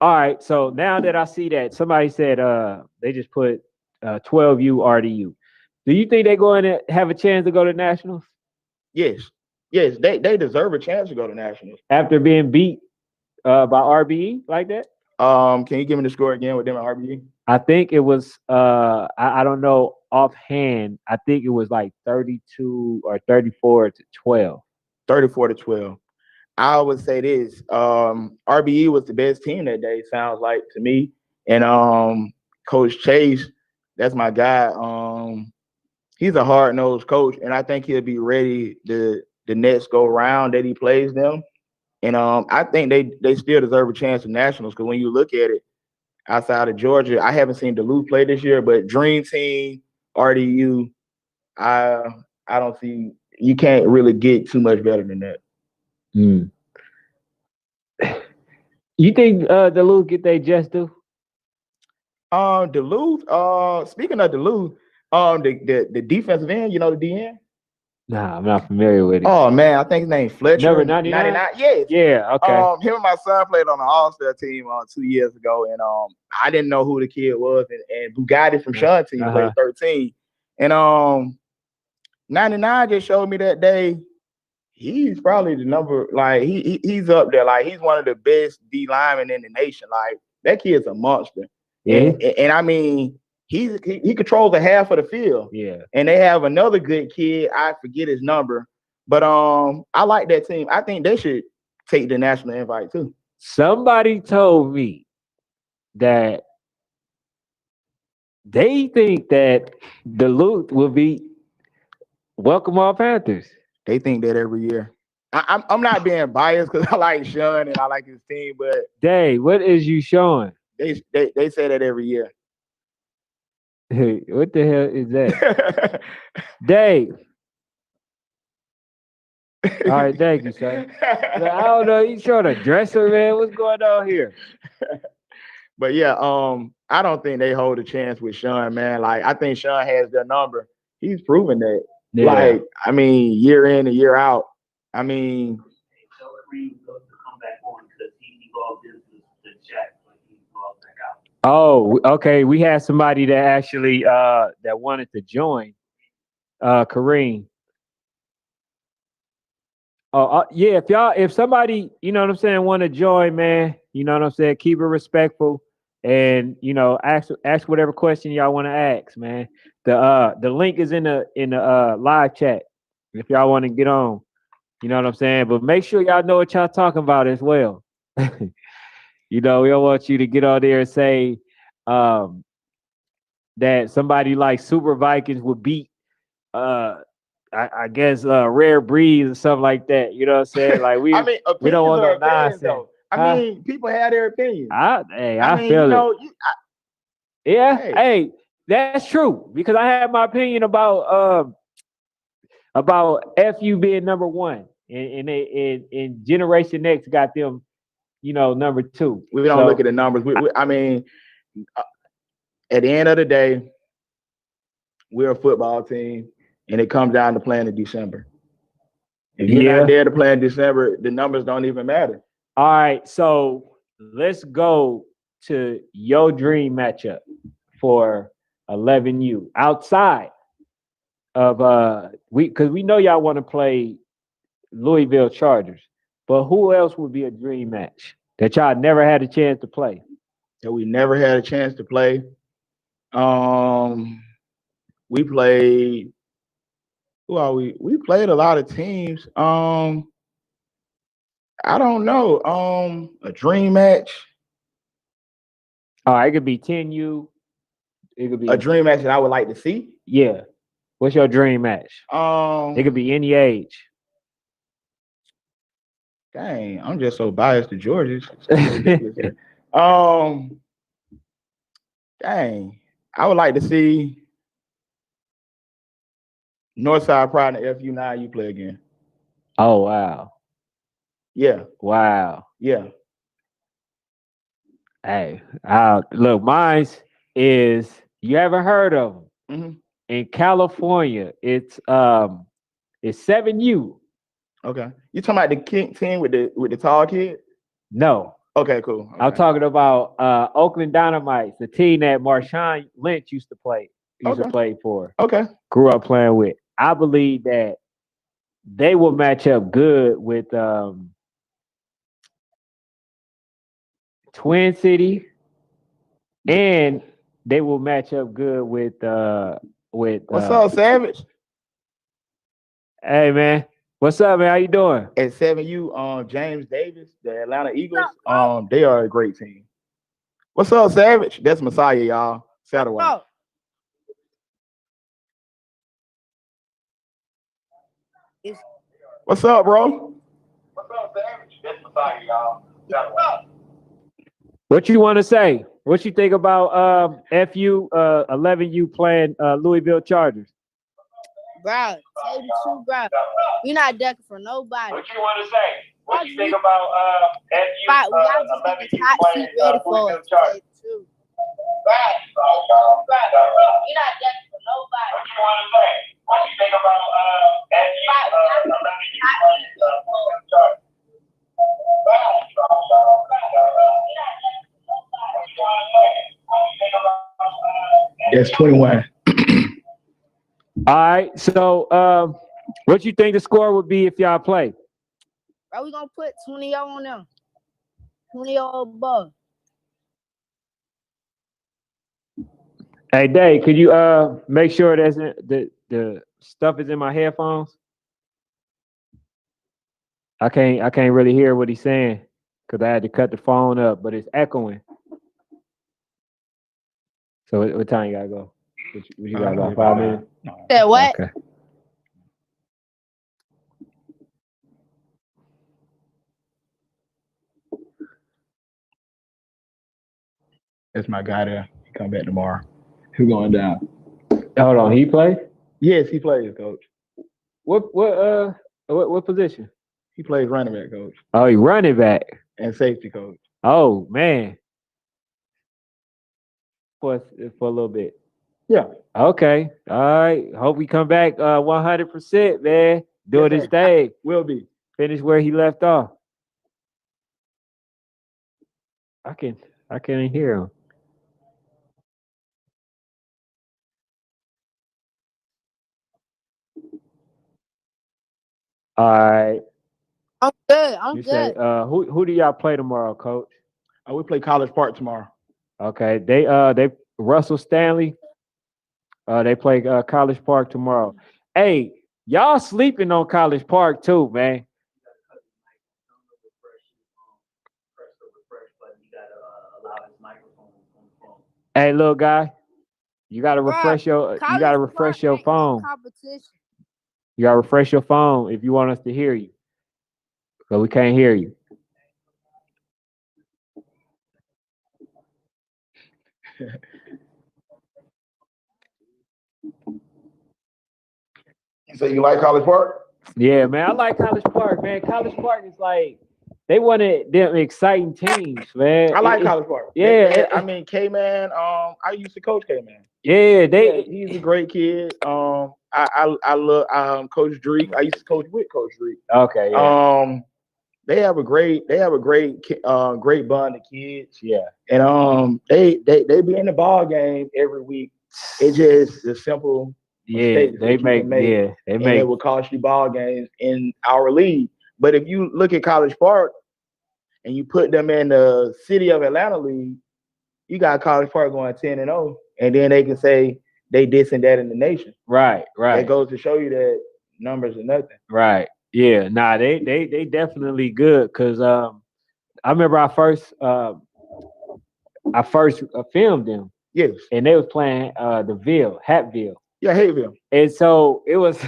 right, so now that I see that, somebody said they just put 12U RDU. Do you think they're going to have a chance to go to nationals? Yes. Yes, they deserve a chance to go to nationals. After being beat by RBE like that? Can you give me the score again with them at RBE? I think it was I don't know offhand. I think it was like 32 or 34 to 12. 34 to 12. I would say this. RBE was the best team that day, sounds like to me. And Coach Chase, that's my guy. He's a hard-nosed coach, and I think he'll be ready the next go round that he plays them. And I think they still deserve a chance at nationals because when you look at it, outside of Georgia, I haven't seen Duluth play this year, but Dream Team, RDU, I don't see, you can't really get too much better than that. You think Duluth get their just due? Duluth. Speaking of Duluth, the defensive end, you know the DN? Nah, I'm not familiar with it. Oh man, I think his name Fletcher. Number 99? Yes. Yeah, okay. Him and my son played on the All-Star team 2 years ago, and I didn't know who the kid was, and Bugatti from Sean team played 13. And 99 just showed me that day he's probably the number, like he's up there, like he's one of the best D linemen in the nation. Like that kid's a monster. Yeah. And I mean, he controls a half of the field. Yeah. And they have another good kid. I forget his number, but I like that team. I think they should take the national invite too. Somebody told me that they think that Duluth will be welcome all Panthers. They think that every year. I'm not being biased because I like Sean and I like his team, but Dave, what is you showing? They say that every year. Hey, what the hell is that? Dave. All right, thank you, sir. I don't know. You showing a dresser, man? What's going on here? But yeah, I don't think they hold a chance with Sean, man. Like I think Sean has their number. He's proven that. Yeah. Like, I mean, year in and year out. I mean, tell Kareem to come back on because he logged into the chat, but he logged back out. Oh, okay. We had somebody that actually that wanted to join. Kareem. Oh, yeah. If somebody, you know what I'm saying, want to join, man, you know what I'm saying, keep it respectful, and you know, ask whatever question y'all want to ask, man. The link is in the live chat if y'all want to get on. You know what I'm saying? But make sure y'all know what y'all talking about as well. You know, we don't want you to get on there and say that somebody like Super Vikings would beat I guess Rare Breed or something like that. You know what I'm saying? Like we don't want no nonsense. I mean, people have their opinions. I feel it. Hey, that's true because I have my opinion about FU being number one, and Generation X got them, you know, number two. We don't look at the numbers. I mean, at the end of the day, we're a football team, and it comes down to playing in December. If you're not there to play in December, the numbers don't even matter. All right, so let's go to your dream matchup for 11U outside of because we know y'all want to play Louisville Chargers, but who else would be a dream match that y'all never had a chance to play? That we never had a chance to play. We played. Who are we? We played a lot of teams. I don't know. A dream match. All right, it could be 10U. It could be a dream match that I would like to see. Yeah. What's your dream match? It could be any age. Dang, I'm just so biased to Georgia. Dang, I would like to see Northside Pride and FU9 play again. Oh wow. Yeah. Wow. Yeah. Hey, look, mine's is, you ever heard of them? Mm-hmm. In California, it's 7U. Okay. You talking about the team with the tall kid? No. Okay, cool. Okay. I'm talking about Oakland Dynamites, the team that Marshawn Lynch used to play for. Okay. Grew up playing with. I believe that they will match up good with Twin City, and they will match up good with what's up, Savage? Hey man, what's up, man? How you doing? At 7U, James Davis, the Atlanta Eagles, they are a great team. What's up, Savage? That's Messiah, y'all. Satterwhite. What's up, bro? What's up, Sam? That's Messiah, y'all. What you want to say? What you think about FU 11U playing Louisville Chargers? Bro, tell you the truth, bro. We not ducking for nobody. What you want to say? What you think about FU Right, we gotta just get this hot seat ready for us. Tell you the truth. Right. We not ducking for nobody. What you want to say? What you think about FU 11U? Yes, 21. All right. So, what you think the score would be if y'all play? Bro, we gonna put 20 on them. 20 above. Hey, Dave, could you make sure that's the stuff is in my headphones? I can't really hear what he's saying because I had to cut the phone up, but it's echoing. So what time you gotta go? What you got about 5 minutes? Said what? Okay. That's my guy there. He come back tomorrow. Who going down? Hold on, he play? Yes, he plays, coach. What position? He plays running back, coach. Oh, he running back. And safety, coach. Oh man. For a little bit. Yeah. Okay. All right. Hope we come back 100%, man. Doing his thing. Will be. Finish where he left off. I can't hear him. All right. I'm good. I'm You good. say who do y'all play tomorrow, coach? We play College Park tomorrow. Okay. They Russell Stanley. They play College Park tomorrow. Hey, y'all sleeping on College Park too, man. Hey, little guy, you gotta refresh your phone. Competition. You gotta refresh your phone if you want us to hear you. So we can't hear you. So you like College Park? Yeah, man, I like College Park, man. College Park is like they one of them exciting teams, man. I like College Park. Yeah, I mean, K-Man. I used to coach K-Man. Yeah, he's a great kid. I love Coach Drake. I used to coach with Coach Drake. Okay. Yeah. They have a great great bond of kids. Yeah. And they be in the ball game every week. It's just a simple mistakes they make and it will cost you ball games in our league. But if you look at College Park and you put them in the City of Atlanta league, you got College Park going 10-0, and then they can say they this and that in the nation. Right. That goes to show you that numbers are nothing. Right. Yeah. Nah, they definitely good because I remember I first filmed them. Yes. And they was playing Hatville. Yeah, Hatville. And so it was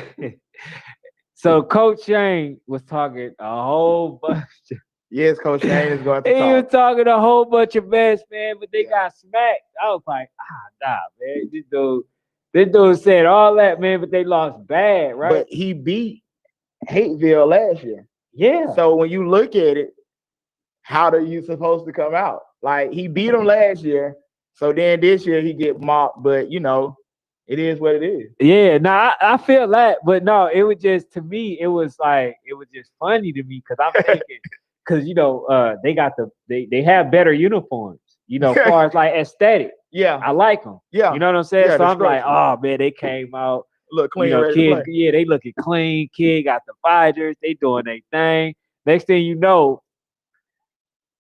so Coach Shane was talking a whole bunch. Yes, Coach Shane is going to he talk. was talking a whole bunch of mess, man, but they got smacked. I was like, nah, man. This dude said all that, man, but they lost bad, right? But he beat Hatville last year. Yeah. So when you look at it, how are you supposed to come out? Like, he beat them last year, so then this year he get mocked, but it is what it is. Yeah, I feel that, but no, it was just, to me, it was just funny to me because I'm thinking, because they got they have better uniforms, as far as like aesthetic. Yeah, I like them. Yeah, you know what I'm saying. Yeah, so I'm like, oh man, they came out look clean. Kid, yeah, they looking clean. Kid got the visors, they doing their thing. Next thing you know,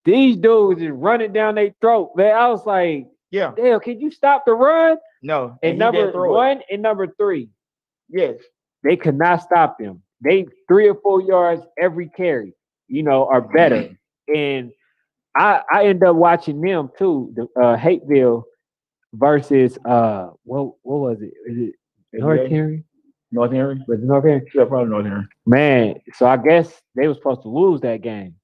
these dudes is running down their throat, man. I was like, yeah, damn, can you stop the run? No. And number 1 and number 3. Yes. They could not stop them. They 3 or 4 yards every carry, are better. And I end up watching them too, the Hatville versus what was it? Is it North Henry? North Henry? Was it North Henry? Yeah, probably North Henry. Man, so I guess they were supposed to lose that game.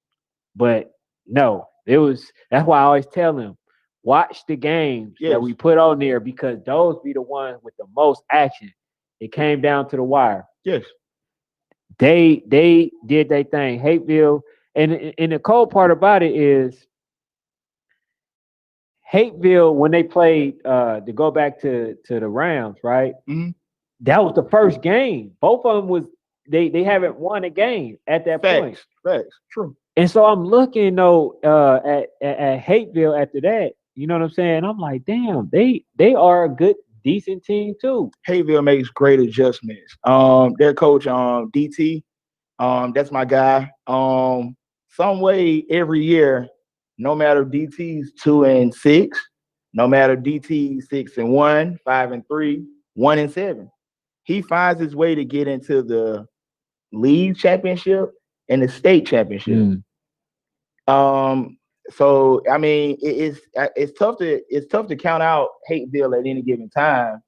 But no, that's why I always tell them, watch the games that we put on there because those be the ones with the most action. It came down to the wire. Yes. They did their thing. Hateville, and the cold part about it is Hateville, when they played to go back to the Rams, right? Mm-hmm. That was the first game. Both of them was they haven't won a game at that point. Facts. True. And so I'm looking though at Hateville after that. You know what I'm saying? I'm like, damn, they are a good, decent team too. Hateville makes great adjustments. Their coach, DT, that's my guy. Some way every year, no matter DT's 2-6, no matter DT's 6-1, 5-3, 1-7, he finds his way to get into the league championship and the state championship. So I mean, it's tough to count out Hateville at any given time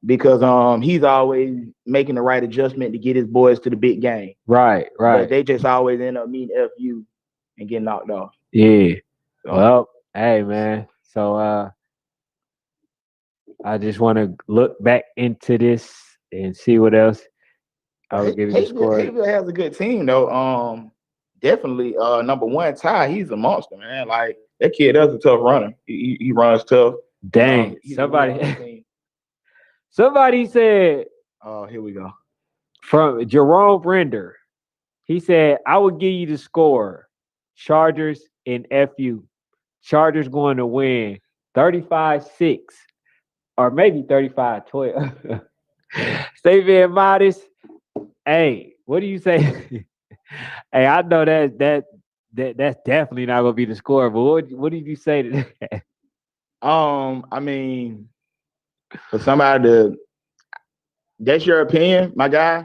because he's always making the right adjustment to get his boys to the big game. Right. But they just always end up meeting FU and getting knocked off. Yeah. Well, hey man. So I just want to look back into this and see what else. I would give you the score. Hateville has a good team though. Definitely number one, Ty, he's a monster, man. Like that kid does a tough runner. He runs tough. Dang. Somebody said, oh, here we go. From Jerome Render. He said, I would give you the score. Chargers and FU. Chargers going to win 35-6 or maybe 35-12. Stay being modest. Hey, what do you say? Hey, I know that's definitely not gonna be the score, but what did you say to that? I mean, for somebody that's your opinion, my guy.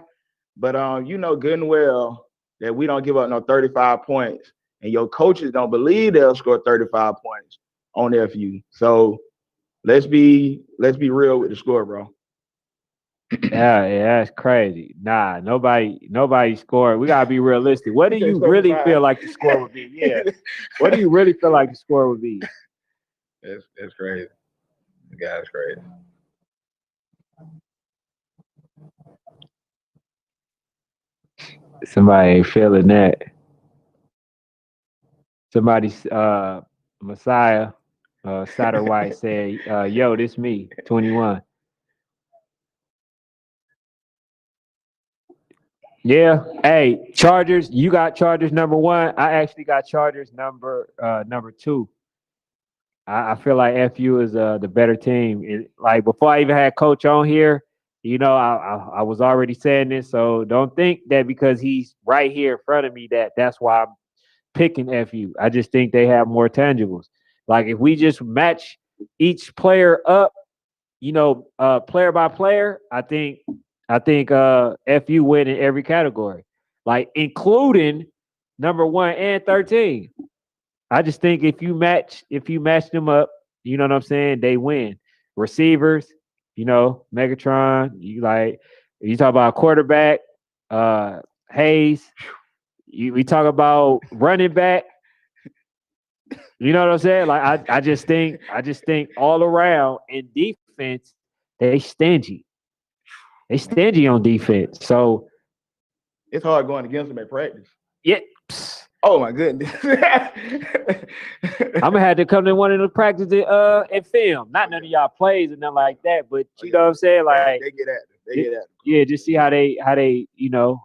But you know good and well that we don't give up no 35 points, and your coaches don't believe they'll score 35 points on FU. So let's be real with the score, bro. Yeah, that's crazy. Nah, nobody scored. We gotta be realistic. What do you really feel like the score would be? Yeah. What do you really feel like the score would be? That's crazy. The guy's crazy. Somebody ain't feeling that. Somebody's Messiah, Satterwhite said, yo, this me, 21. Yeah. Hey, Chargers, you got Chargers number 1. I actually got Chargers number 2. I feel like FU is the better team. Like before I even had Coach on here, you know, I was already saying this. So don't think that because he's right here in front of me that's why I'm picking FU. I just think they have more tangibles. Like if we just match each player up, you know, player by player, I think FU win in every category, like including number 1 and 13. I just think if you match them up, you know what I'm saying, they win. Receivers, you know, Megatron. You talk about quarterback, Hayes. We talk about running back. You know what I'm saying? Like I just think all around in defense, they stingy. They stingy on defense. So it's hard going against them at practice. Yeah. Oh my goodness. I'm gonna have to come to one of the practices and film. Not none of y'all plays and nothing like that, but you know what I'm saying? Like they get at them. Yeah, just see how they you know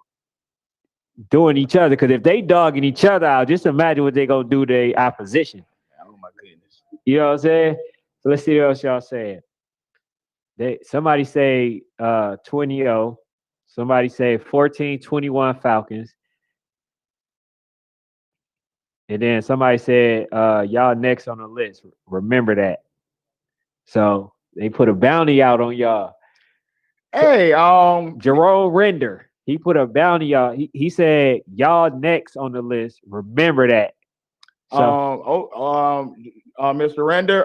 doing each other. Because if they dogging each other out, just imagine what they gonna do to their opposition. Oh my goodness. You know what I'm saying? So let's see what else y'all saying. Somebody say 20-0. Somebody say 14-21 Falcons. And then somebody said, y'all next on the list. Remember that. So they put a bounty out on y'all. Hey, Jerome Render. He put a bounty out. He said, y'all next on the list. Remember that. So, Mr. Render,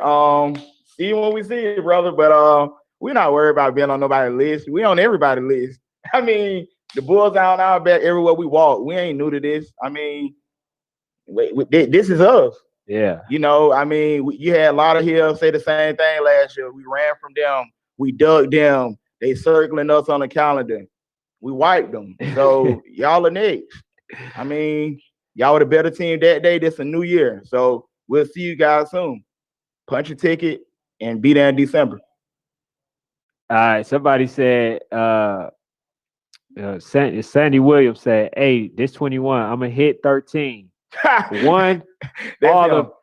See you when we see you, brother. But we're not worried about being on nobody's list. We on everybody's list. I mean, the Bulls are on our back everywhere we walk. We ain't new to this. I mean, this is us. Yeah. You know, I mean, you had a lot of here say the same thing last year. We ran from them. We dug them. They circling us on the calendar. We wiped them. So y'all are next. I mean, y'all were the better team that day. This is a new year. So we'll see you guys soon. Punch your ticket and be there in December. All right. Somebody said, Sandy Williams said, "Hey, this 21, I'm gonna hit 13. One,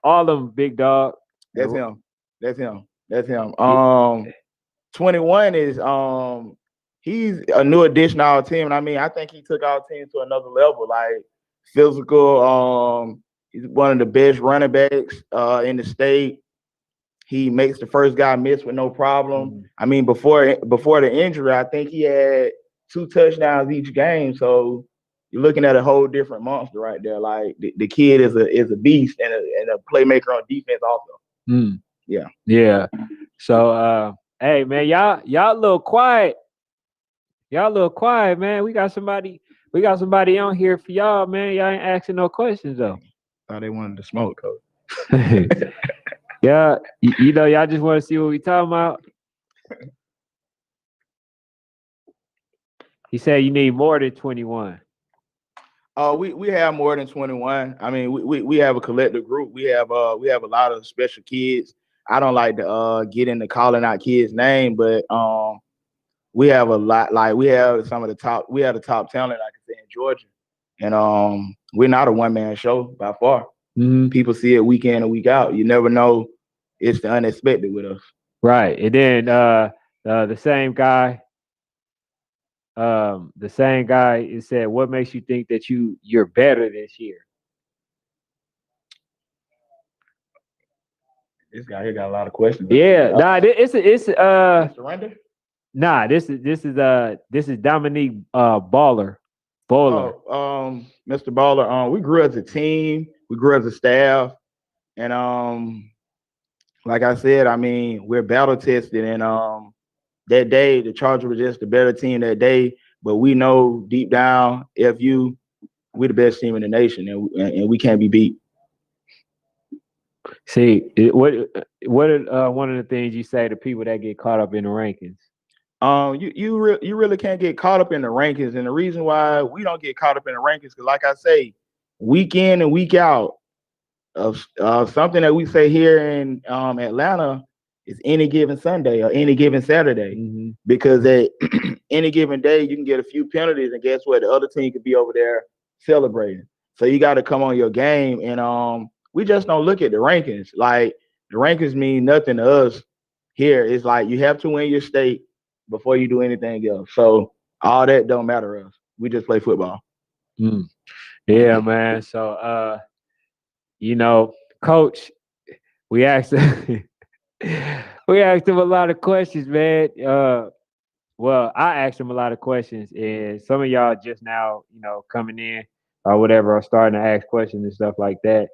all them big dog. That's him. 21 is he's a new addition to our team. And I mean, I think he took our team to another level, like physical. He's one of the best running backs in the state. He makes the first guy miss with no problem. Mm-hmm. I mean, before the injury, I think he had 2 touchdowns each game. So you're looking at a whole different monster right there. Like the kid is a beast and a playmaker on defense also. Mm. Yeah. Yeah. So hey man, y'all a little quiet. Y'all a little quiet, man. We got somebody on here for y'all, man. Y'all ain't asking no questions though. Thought they wanted to smoke, coach. Yeah, you know, y'all just want to see what we talking about. He said you need more than 21. We have more than 21. I mean, we have a collective group. We have a lot of special kids. I don't like to get into calling out kids' name, but we have a lot. Like we have the top talent, like I said, in Georgia, and we're not a one-man show by far. Mm-hmm. People see it week in and week out. You never know. It's the unexpected with us. Right. And then the same guy said, what makes you think that you're better this year? This guy here got a lot of questions. Yeah. It's surrender? Nah, this is Dominique Bowler. Mr. Bowler, we grew as a team, we grew as a staff, and like I said, I mean, we're battle tested, and that day the Chargers were just the better team that day, but we know deep down, FU, we're the best team in the nation, and we can't be beat. See, what are one of the things you say to people that get caught up in the rankings? You really can't get caught up in the rankings, and the reason why we don't get caught up in the rankings, because like I say, week in and week out, of something that we say here in Atlanta is any given Sunday or any given Saturday, mm-hmm. because at any given day you can get a few penalties, and guess what? The other team could be over there celebrating. So you got to come on your game, and we just don't look at the rankings. Like the rankings mean nothing to us here. It's like you have to win your state before you do anything else. So all that don't matter to us. We just play football. Mm. Yeah, man. So you know, Coach, we asked him a lot of questions, man. Well, I asked him a lot of questions, and some of y'all just now, you know, coming in or whatever, are starting to ask questions and stuff like that.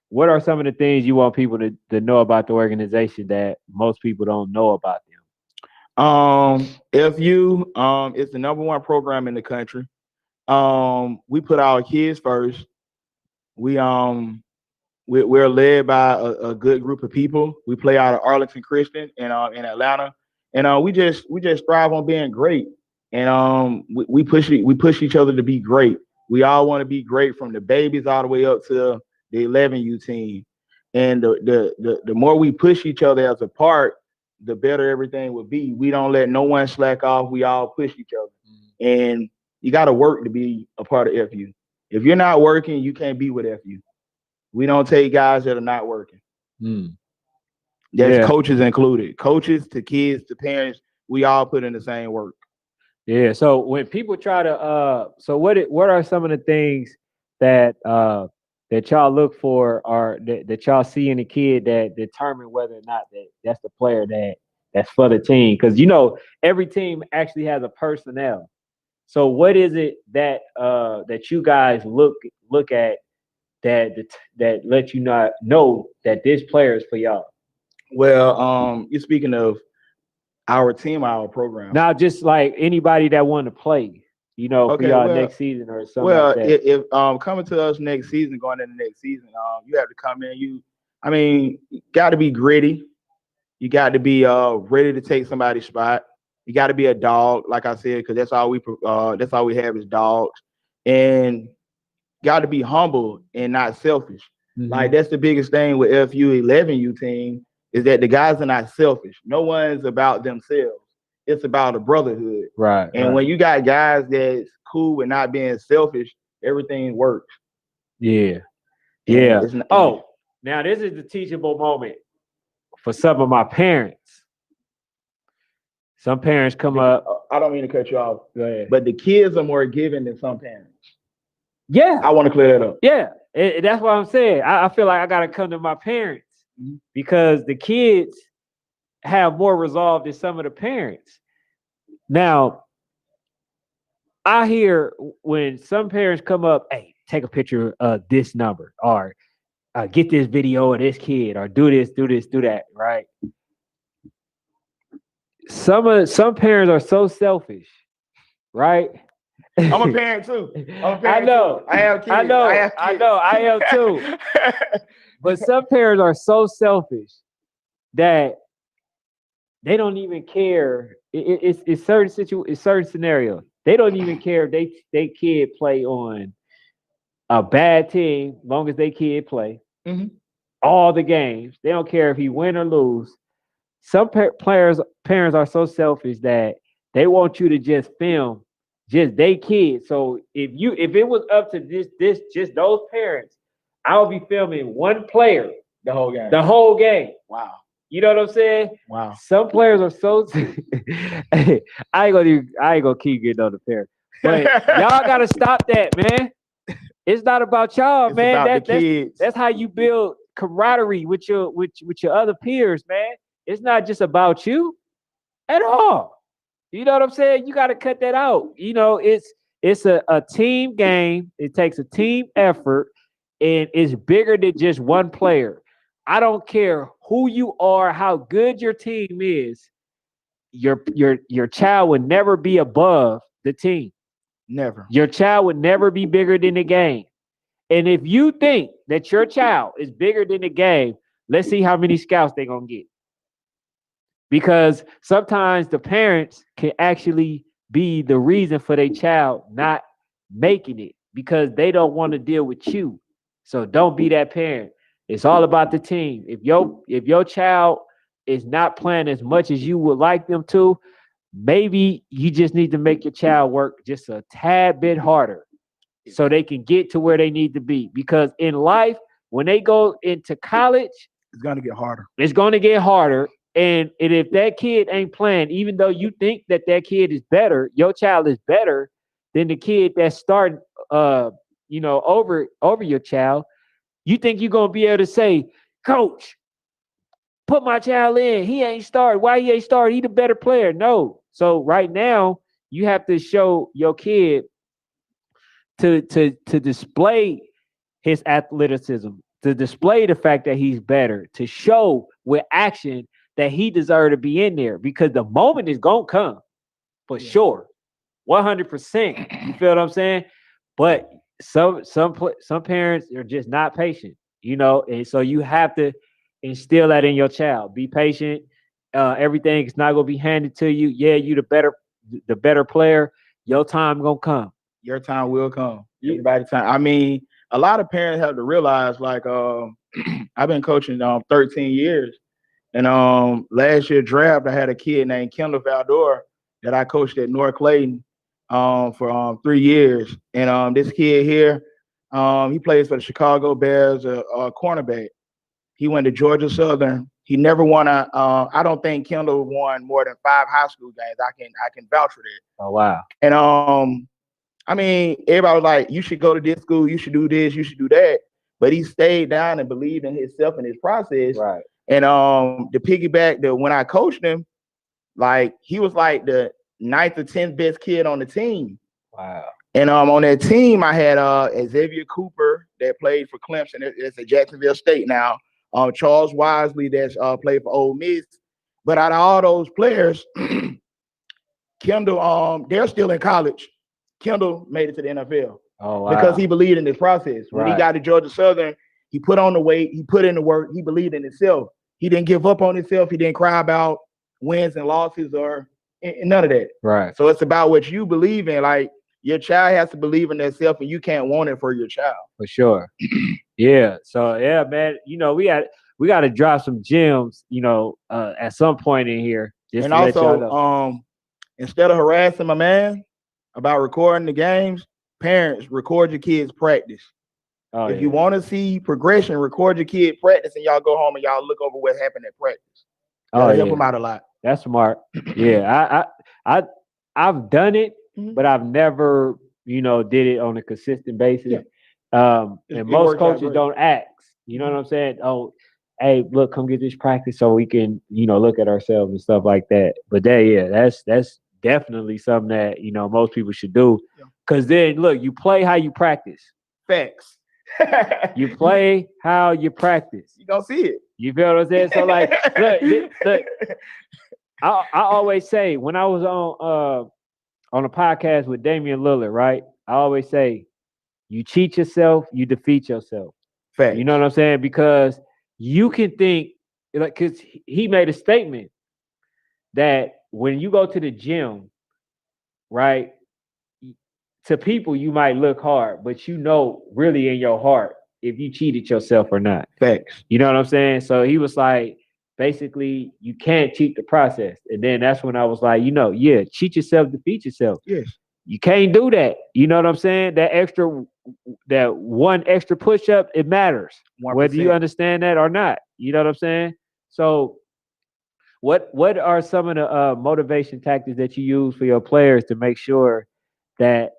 What are some of the things you want people to know about the organization that most people don't know about them? FU is the #1 program in the country. We put our kids first. We're led by a good group of people. We play out of Arlington Christian in Atlanta, and we just strive on being great. And we push each other to be great. We all want to be great, from the babies all the way up to the 11U team. And the more we push each other as a part, the better everything will be. We don't let no one slack off. We all push each other. And you got to work to be a part of FU. If you're not working, you can't be with FU. We don't take guys that are not working. That's coaches included. Coaches to kids to parents, we all put in the same work. Yeah. So when people try to what are some of the things that y'all look for, or that y'all see in a kid that determine whether or not that's the player that's for the team? Because you know every team actually has a personnel. So what is it that you guys look at that let you not know that this player is for y'all? Well, you're speaking of our team, our program. Now, just like anybody that want to play, for y'all next season or something like that. If coming to us next season, going into next season, you have to come in. You got to be gritty. You got to be ready to take somebody's spot. You got to be a dog, like I said, because that's all we have is dogs, and got to be humble and not selfish. Mm-hmm. Like that's the biggest thing with FU 11U team is that the guys are not selfish. No one's about themselves. It's about a brotherhood. Right. And when you got guys that's cool with not being selfish, everything works. Yeah. Yeah. Now this is the teachable moment for some of my parents. Some parents come up. I don't mean to cut you off. Go ahead. But the kids are more giving than some parents. Yeah. I want to clear that up. Yeah. That's what I'm saying. I feel like I got to come to my parents because the kids have more resolve than some of the parents. Now, I hear when some parents come up, hey, take a picture of this number or get this video of this kid or do this, do that, right? Some parents are so selfish, right? I'm a parent too. I know. I have kids. I am too. But some parents are so selfish that they don't even care. It's certain scenarios. They don't even care if they kid play on a bad team, long as they kid play all the games. They don't care if he win or lose. Some parents are so selfish that they want you to just film just they kids. So if it was up to this just those parents, I would be filming one player the whole game. Wow. You know what I'm saying? Wow. Some players are so I ain't gonna keep getting on the parents. But y'all gotta stop that, man. It's not about y'all, man. That's how you build camaraderie with your other peers, man. It's not just about you at all. You know what I'm saying? You got to cut that out. It's a team game. It takes a team effort, and it's bigger than just one player. I don't care who you are, how good your team is. Your child would never be above the team. Never. Your child would never be bigger than the game. And if you think that your child is bigger than the game, let's see how many scouts they're going to get. Because sometimes the parents can actually be the reason for their child not making it because they don't want to deal with you. So don't be that parent. It's all about the team. If your child is not playing as much as you would like them to, maybe you just need to make your child work just a tad bit harder so they can get to where they need to be. Because in life, when they go into college, it's going to get harder. It's going to get harder. And if that kid ain't playing, even though you think that kid is better, your child is better than the kid that's starting, over your child, you think you're going to be able to say, Coach, put my child in. He ain't started. Why he ain't started? He the better player. No. So right now, you have to show your kid to display his athleticism, to display the fact that he's better, to show with action that he deserves to be in there because the moment is going to come for sure. 100%. You feel what I'm saying? But some parents are just not patient, and so you have to instill that in your child. Be patient. Everything is not going to be handed to you. Yeah, you the better player. Your time going to come. Your time will come. Everybody's time. I mean, a lot of parents have to realize, like, I've been coaching 13 years. And last year draft, I had a kid named Kendall Valdor that I coached at North Clayton for 3 years. And this kid here, he plays for the Chicago Bears, a cornerback. He went to Georgia Southern. He never won I don't think Kendall won more than 5 high school games. I can vouch for that. Oh, wow. And I mean, everybody was like, you should go to this school, you should do this, you should do that. But he stayed down and believed in himself and his process. Right. And the piggyback that when I coached him, like he was like the 9th or 10th best kid on the team. Wow. And on that team, I had Xavier Cooper that played for Clemson. It's at Jacksonville State now. Charles Wisely that's played for Ole Miss. But out of all those players, Kendall, they're still in college. Kendall made it to the NFL. Oh, wow. Because he believed in this process. When he got to Georgia Southern, he put on the weight, he put in the work, he believed in himself. He didn't give up on himself. He didn't cry about wins and losses or none of that. Right. So it's about what you believe in. Like, your child has to believe in themselves, and you can't want it for your child. For sure. Yeah. So yeah, man. You know, we got to drop some gems. You know, at some point in here. Just and to also, let y'all know. Instead of harassing my man about recording the games, parents, record your kids' practice. If you want to see progression, record your kid practice, and y'all go home and y'all look over what happened at practice. That'll help them out a lot. That's smart. Yeah, I've done it, but I've never, did it on a consistent basis. Yeah. And most coaches don't ask. You know what I'm saying? Oh, hey, look, come get this practice so we can, look at ourselves and stuff like that. But that's definitely something that most people should do. Because then, look, you play how you practice. Facts. You play how you practice. You gonna see it. You feel what I'm saying? So, like, look. I always say when I was on a podcast with Damian Lillard, right? I always say, you cheat yourself, you defeat yourself. Facts. You know what I'm saying? Because you can think, like, because he made a statement that when you go to the gym, right? To people, you might look hard, but really in your heart if you cheated yourself or not. Facts. You know what I'm saying? So he was like, basically, you can't cheat the process. And then that's when I was like, cheat yourself, defeat yourself. Yes. You can't do that. You know what I'm saying? That one extra push-up, it matters. 1%. Whether you understand that or not. You know what I'm saying? So what are some of the motivation tactics that you use for your players to make sure that,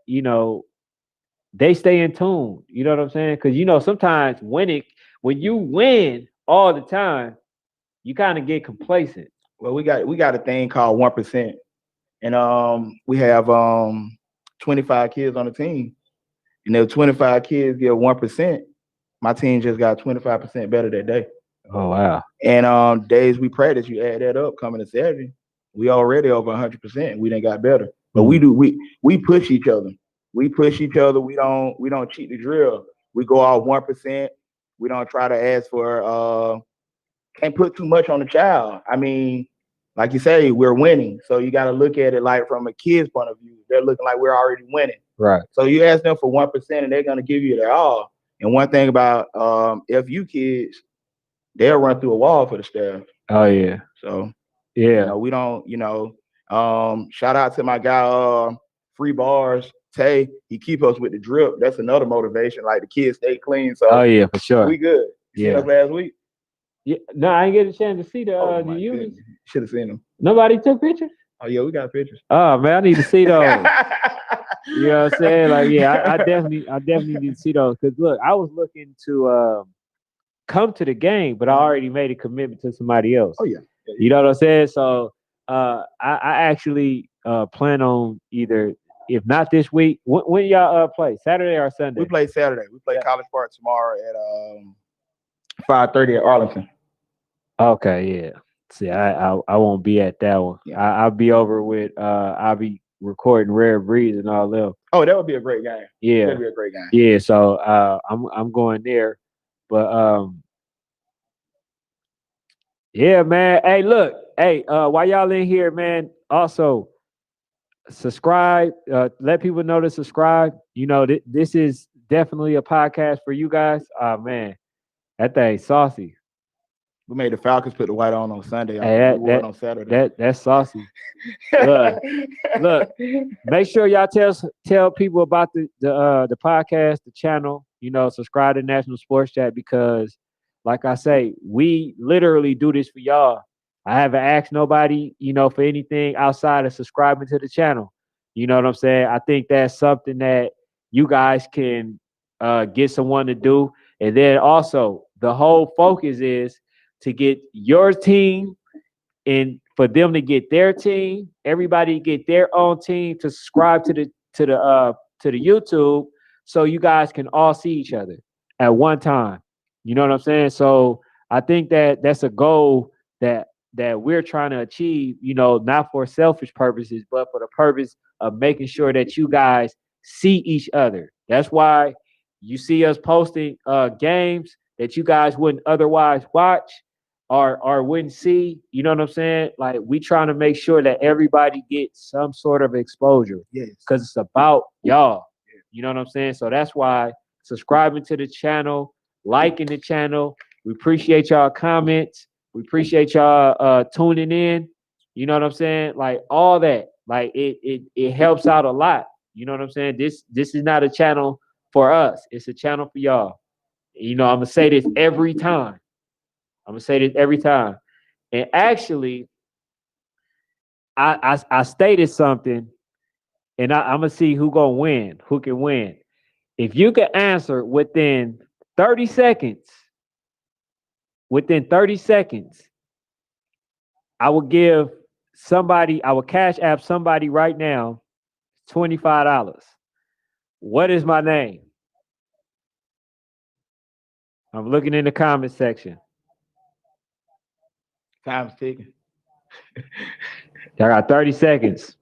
they stay in tune? You know what I'm saying? Because, sometimes when you win all the time, you kind of get complacent. Well, we got a thing called 1%. And we have 25 kids on the team. And if 25 kids get 1%, my team just got 25% better that day. Oh, wow. And days we practice, you add that up, coming to Saturday, we already over 100%. We done got better. But we push each other. We push each other. We don't cheat the drill. We go out 1%. We don't try to ask for can't put too much on the child. I mean, like you say, we're winning. So you got to look at it like from a kid's point of view. They're looking like we're already winning. Right. So you ask them for 1% and they're going to give you their all. And one thing about FU kids, they'll run through a wall for the staff. Oh, yeah. So, yeah, we don't, shout out to my guy, Free Bars, Tay. He keep us with the drip. That's another motivation. Like, the kids stay clean. So, oh, yeah, for sure. We good. You seen us last week? Yeah, no, I didn't get a chance to see the units. Should have seen them. Nobody took pictures? Oh, yeah, we got pictures. Oh, man, I need to see those. You know what I'm saying? Like, yeah, I definitely need to see those. Because, look, I was looking to come to the game, but I already made a commitment to somebody else. Oh, yeah. You know what I'm saying? So I actually plan on either, if not this week, when y'all play? Saturday or Sunday? We play Saturday. We play College Park tomorrow at 5:30 at Arlington. Okay, yeah. See, I won't be at that one. Yeah. I'll be over with. I'll be recording Rare Breeds and all them. Oh, that would be a great game. Yeah, that'd be a great game. Yeah, so I'm going there, but yeah, man. Hey, look, while y'all in here, man, also subscribe. Let people know to subscribe. This is definitely a podcast for you guys. Man, that thing saucy. We made the Falcons put the white on Sunday. Hey, on Saturday. That's saucy. Look, make sure y'all tell people about the podcast, the channel. Subscribe to National Sports Chat, because, like I say, we literally do this for y'all. I haven't asked nobody, for anything outside of subscribing to the channel. You know what I'm saying? I think that's something that you guys can get someone to do. And then also, the whole focus is to get your team and for them to get their team, everybody get their own team to subscribe to the YouTube, so you guys can all see each other at one time. You know what I'm saying? So I think that that's a goal that we're trying to achieve, not for selfish purposes, but for the purpose of making sure that you guys see each other. That's why you see us posting games that you guys wouldn't otherwise watch or wouldn't see. You know what I'm saying? Like, we trying to make sure that everybody gets some sort of exposure. Yes. Because it's about y'all. You know what I'm saying? So that's why subscribing to the channel, liking the channel. We appreciate y'all comments. We appreciate y'all tuning in. You know what I'm saying? Like, all that. Like, it helps out a lot. You know what I'm saying? This is not a channel for us. It's a channel for y'all. I'm gonna say this every time. And actually, I stated something, and I'm gonna see who can win. If you can answer within 30 seconds, I will cash app somebody right now $25. What is my name? I'm looking in the comment section. Time's ticking. I got 30 seconds.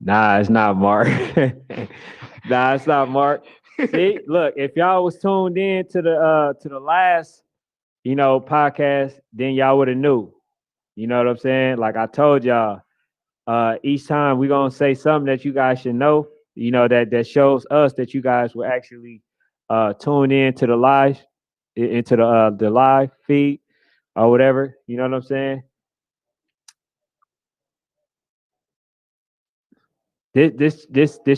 Nah, it's not Mark. Nah, it's not Mark. See, look, if y'all was tuned in to the last, podcast, then y'all would have knew. You know what I'm saying? Like I told y'all, each time we're gonna say something that you guys should know, that shows us that you guys will actually tune in to the live, into the live feed or whatever. You know what I'm saying? This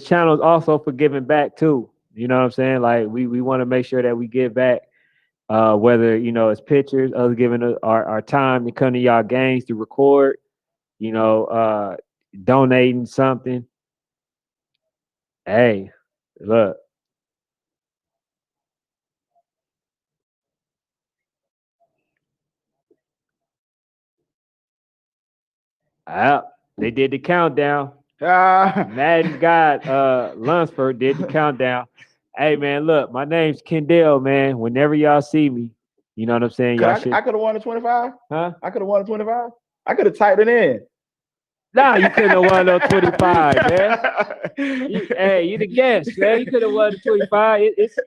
channel is also for giving back too. You know what I'm saying? Like, we want to make sure that we give back, whether it's pictures, us giving our time to come to y'all games to record, donating something. Hey, look. They did the countdown. Madden got Lunsford did the countdown. Hey man, look, my name's Kendall, man. Whenever y'all see me, you know what I'm saying? I could have won the 25. Huh? I could have won the 25. I could have typed it in. Nah, you couldn't have won no 25, man. You the guest, man. You could have won the 25. It's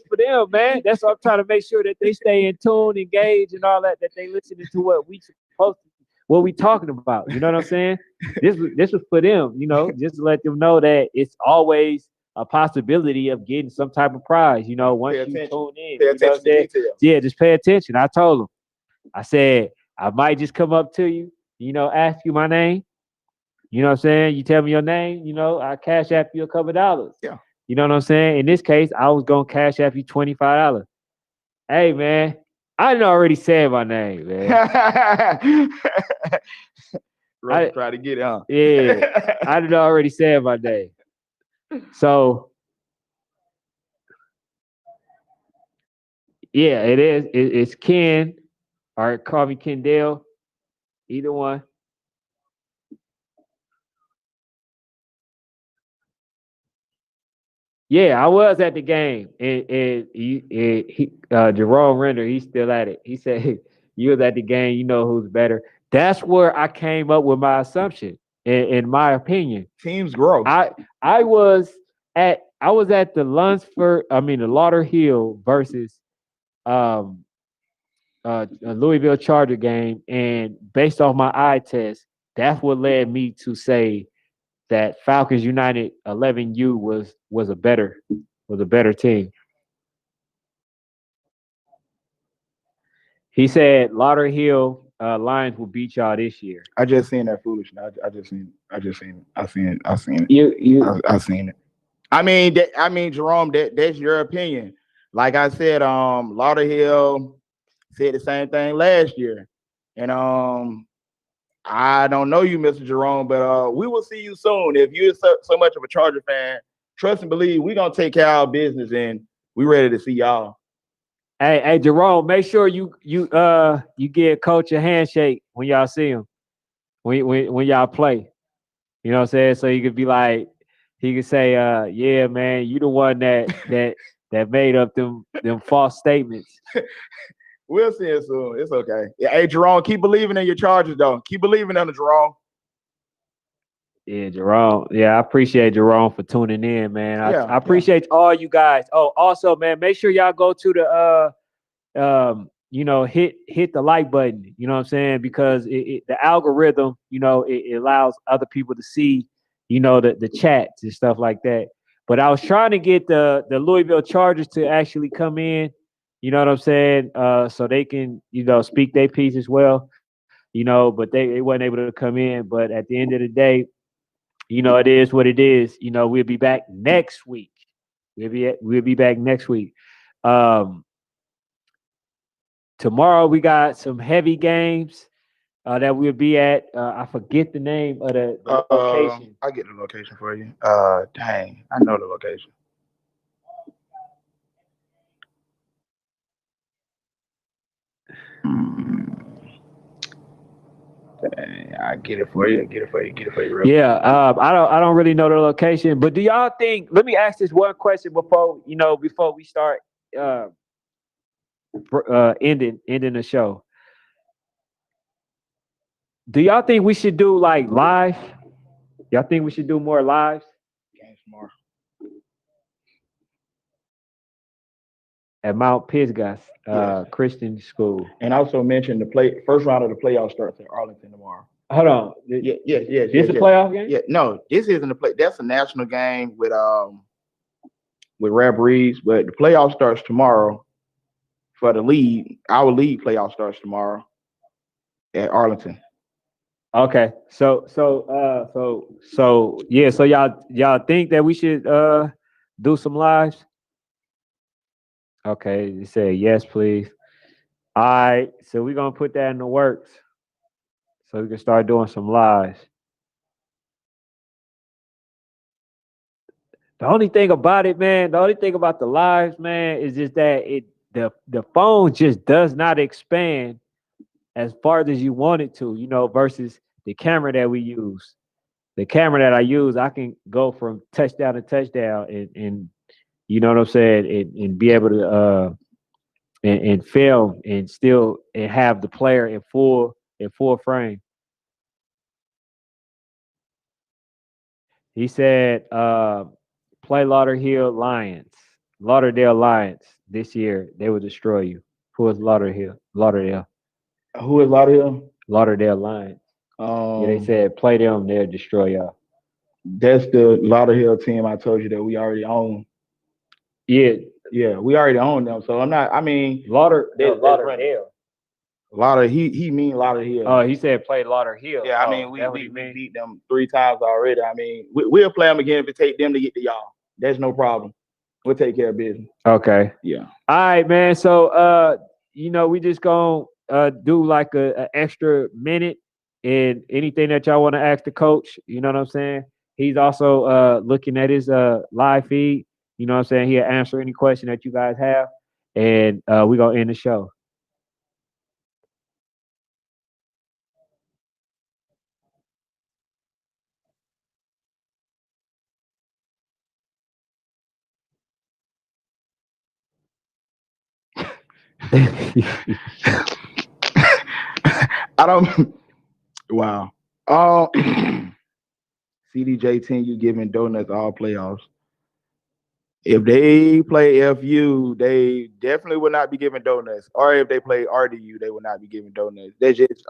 for them, man. That's what I'm trying to make sure that they stay in tune, engaged, and all that they listening to what we supposed to, what we talking about. You know what I'm saying? This was for them, just to let them know that it's always a possibility of getting some type of prize. Once you tune in, pay attention to details. Yeah, just pay attention. I told them. I said I might just come up to you, ask you my name. You know what I'm saying? You tell me your name, I cash app you a couple dollars. Yeah. You know what I'm saying? In this case, I was gonna cash app you $25. Hey man, I didn't already say my name, man. I try to get it on. Yeah, I didn't already say my name. So yeah, it is. It's Ken, or call me Kendall. Either one. Yeah, I was at the game, and Jerome Render, he's still at it. He said, "You was at the game, you know who's better." That's where I came up with my assumption, in my opinion. Teams grow. I was at the the Lauderhill versus a Louisville Charger game, and based off my eye test, that's what led me to say that Falcons United 11U was a better team. He said Lauderhill Lions will beat y'all this year. I just seen that foolishness. I seen it. I seen it. You I seen it. I mean, Jerome, that's your opinion. like I said, Lauderhill said the same thing last year. And I don't know you, Mr. Jerome, but we will see you soon. If you're so much of a Charger fan, trust and believe we're gonna take care of our business and we ready to see y'all. Hey, Jerome, make sure you give Coach a handshake when y'all see him, when y'all play. You know what I'm saying? So he could be like, he could say, yeah, man, you the one that made up them false statements. We'll see it soon. It's okay. Yeah, hey, Jerome, keep believing in your Chargers, though. Keep believing in the Jerome. Yeah, Jerome. Yeah, I appreciate Jerome for tuning in, man. I appreciate all you guys. Oh, also, man, make sure y'all go to the hit the like button. You know what I'm saying? Because the algorithm, it allows other people to see, the chats and stuff like that. But I was trying to get the Louisville Chargers to actually come in. You know what I'm saying? So they can, speak their piece as well. But they weren't able to come in. But at the end of the day, it is what it is. We'll be back next week. We'll be back next week. Tomorrow we got some heavy games that we'll be at. I forget the name of the location. I'll get the location for you. Dang, I know the location. I get it for you. Yeah, I don't really know the location, but do y'all think? Let me ask this one question before we start ending the show. Do y'all think we should do like live? Y'all think we should do more lives? Games tomorrow. At Mount Pisgah Christian School. And also mention the first round of the playoff starts at Arlington tomorrow. Hold on. Yeah. This is a playoff game? Yeah, no, this isn't a play. That's a national game with Rap Reeves, but the playoff starts tomorrow for the league. Our league playoff starts tomorrow at Arlington. Okay. So y'all think that we should do some lives? Okay, you say yes, please. All right, so we're gonna put that in the works, so we can start doing some lives. The only thing about it, man, the only thing about the lives, man, is just that the phone just does not expand as far as you want it to, versus the camera that we use. The camera that I use, I can go from touchdown to touchdown and you know what I'm saying, and be able to and film and still and have the player in full frame. He said, play Lauderdale Lions this year. They will destroy you. Who is Lauderdale? Who is Lauderdale? Lauderdale Lions. Yeah, they said play them, they'll destroy y'all. That's the Lauderdale team I told you that we already own. Yeah, we already own them. So I'm not. I mean, Lauderdale. He mean Lauderdale. Oh, he said play Lauderdale. Yeah, I mean we beat them 3 times already. I mean we'll play them again if it take them to get to y'all. That's no problem. We'll take care of business. Okay. Yeah. All right, man. So we just gonna do like a extra minute and anything that y'all want to ask the coach. You know what I'm saying? He's also looking at his live feed. You know what I'm saying? He'll answer any question that you guys have, and we're gonna end the show. I don't. Wow. CDJ10, you giving donuts all playoffs. If they play FU, they definitely will not be giving donuts. Or if they play RDU, they will not be giving donuts. That's just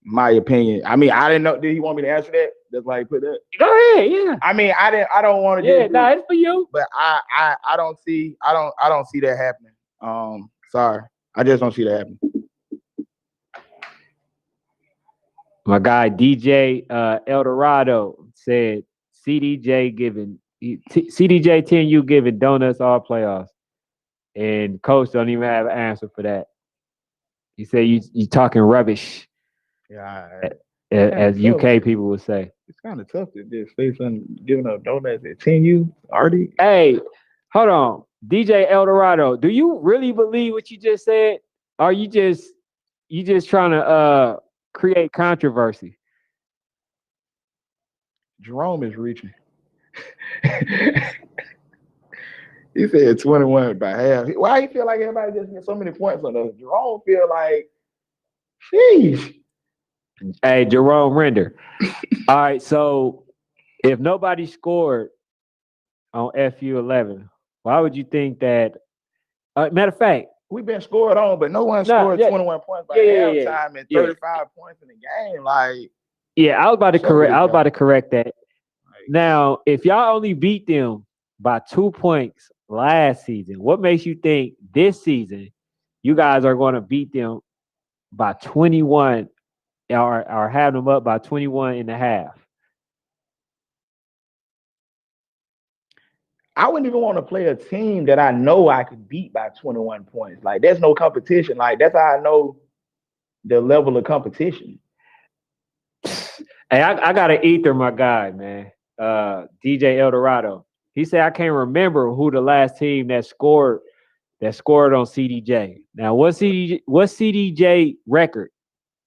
my opinion. I mean, I didn't know. Did he want me to answer that? That's why he put that. Go ahead. Yeah. I mean, I don't want to. Yeah, no, it's for you. But I don't see that happening. Sorry, I just don't see that happening. My guy DJ Eldorado said CDJ 10 you giving donuts all playoffs. and coach don't even have an answer for that. He said you talking rubbish. Yeah, as UK people would say. It's kind of tough to just say something, giving up donuts at 10U. Artie. Hey, hold on. DJ Eldorado, do you really believe what you just said? Or you just trying to create controversy? Jerome is reaching. He said 21 by half. Why he feel like everybody just get so many points on us? Jerome feel like, sheesh. Hey, Jerome Render. All right, so if nobody scored on FU 11, why would you think that? Matter of fact, we've been scored on, but no one scored 21 points by halftime and 35 points in the game. Like, I was about to correct that. Now, if y'all only beat them by 2 points last season, what makes you think this season you guys are going to beat them by 21 or have them up by 21 and a half? I wouldn't even want to play a team that I know I could beat by 21 points. Like, there's no competition. Like, that's how I know the level of competition. Hey, I got to ether my guy, man. DJ Eldorado. He said I can't remember who the last team that scored on CDJ. Now, what's CDJ record?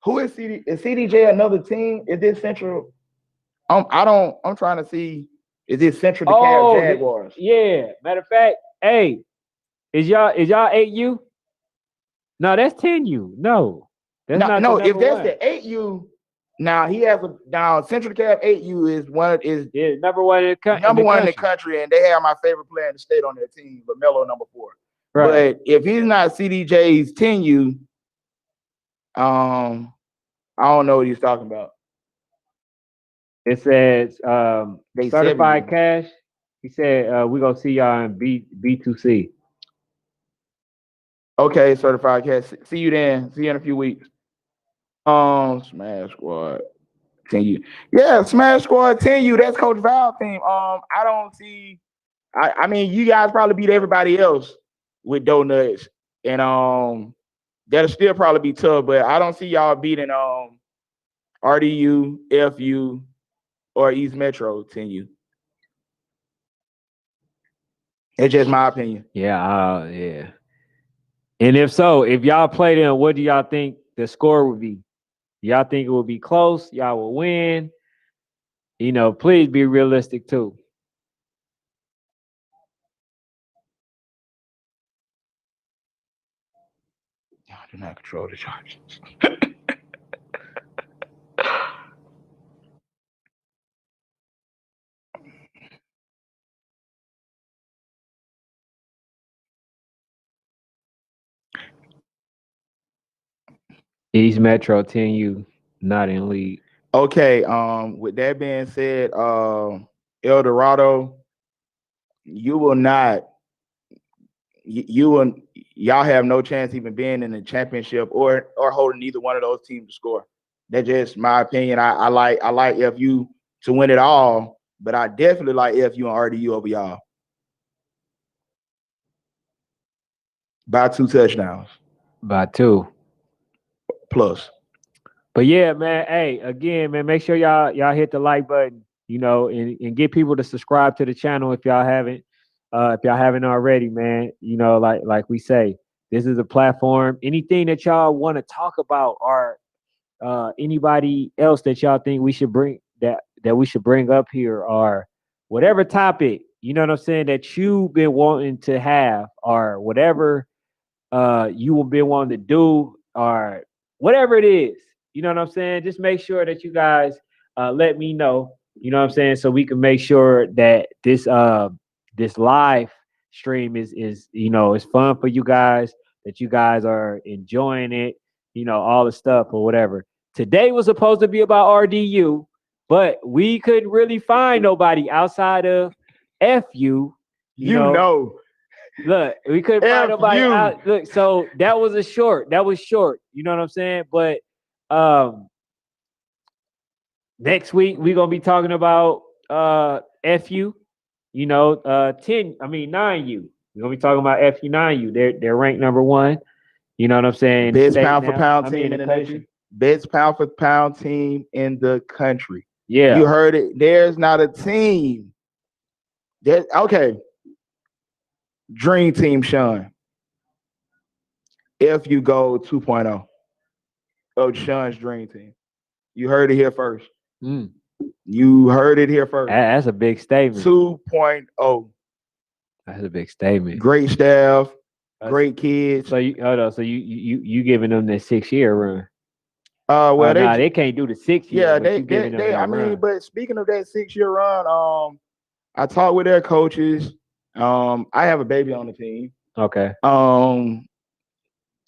Who is CD? Is CDJ another team? Is this Central? I'm trying to see. Is this Central DeKalb Jaguars? Yeah. Matter of fact, hey, is y'all 8U? No, that's 10U. No, that's not. No, if that's one. the 8U, now he has Central DeKalb 8U is number one in the country, and they have my favorite player in the state on their team, LaMelo, number 4. Right. But if he's not CDJ's 10U, I don't know what he's talking about. It says certified cash. He said we're gonna see y'all in B2C. Okay, certified cash. See you then. See you in a few weeks. Smash Squad 10U. Yeah, Smash Squad 10U. That's Coach Val's team. I don't see. I mean, you guys probably beat everybody else with donuts, and that'll still probably be tough. But I don't see y'all beating RDU, FU, or East Metro 10U. It's just my opinion. Yeah. And if so, if y'all play them, what do y'all think the score would be? Y'all think it will be close? Y'all will win? Please be realistic too. Y'all do not control the charges. East Metro 10U, not in league. Okay. With that being said, El Dorado, y'all have no chance even being in the championship or holding either one of those teams to score. That's just my opinion. I like FU to win it all, but I definitely like FU and RDU over y'all by 2 touchdowns. By 2 plus. But yeah, man. Hey, again, man, make sure y'all hit the like button, and get people to subscribe to the channel if y'all haven't. If y'all haven't already, man, like we say, this is a platform. Anything that y'all want to talk about, or anybody else that y'all think we should bring that we should bring up here, or whatever topic, you know what I'm saying, that you've been wanting to have, or whatever you have been wanting to do, or whatever it is, you know what I'm saying? Just make sure that you guys let me know, you know what I'm saying, so we can make sure that this live stream is fun for you guys, that you guys are enjoying it, all the stuff or whatever. Today was supposed to be about RDU, but we couldn't really find nobody outside of FU. Look, we couldn't find nobody out. Look, so that was short. You know what I'm saying? But next week we're gonna be talking about FU, 9U. We're gonna be talking about FU9U. They're ranked number 1. You know what I'm saying? Best State pound for now. pound I mean, team in the country. nation. Best pound for pound team in the country. Yeah. You heard it. There's not a team. Okay. Dream Team Sean. If you go 2.0 of Sean's Dream Team. You heard it here first. You heard it here first. That's a big statement. 2.0. That's a big statement. Great staff, great kids. So you giving them that 6-year run? Well, they can't do the 6 year. Yeah, they I mean, but speaking of that 6-year run, I talked with their coaches. I have a baby on the team. Okay.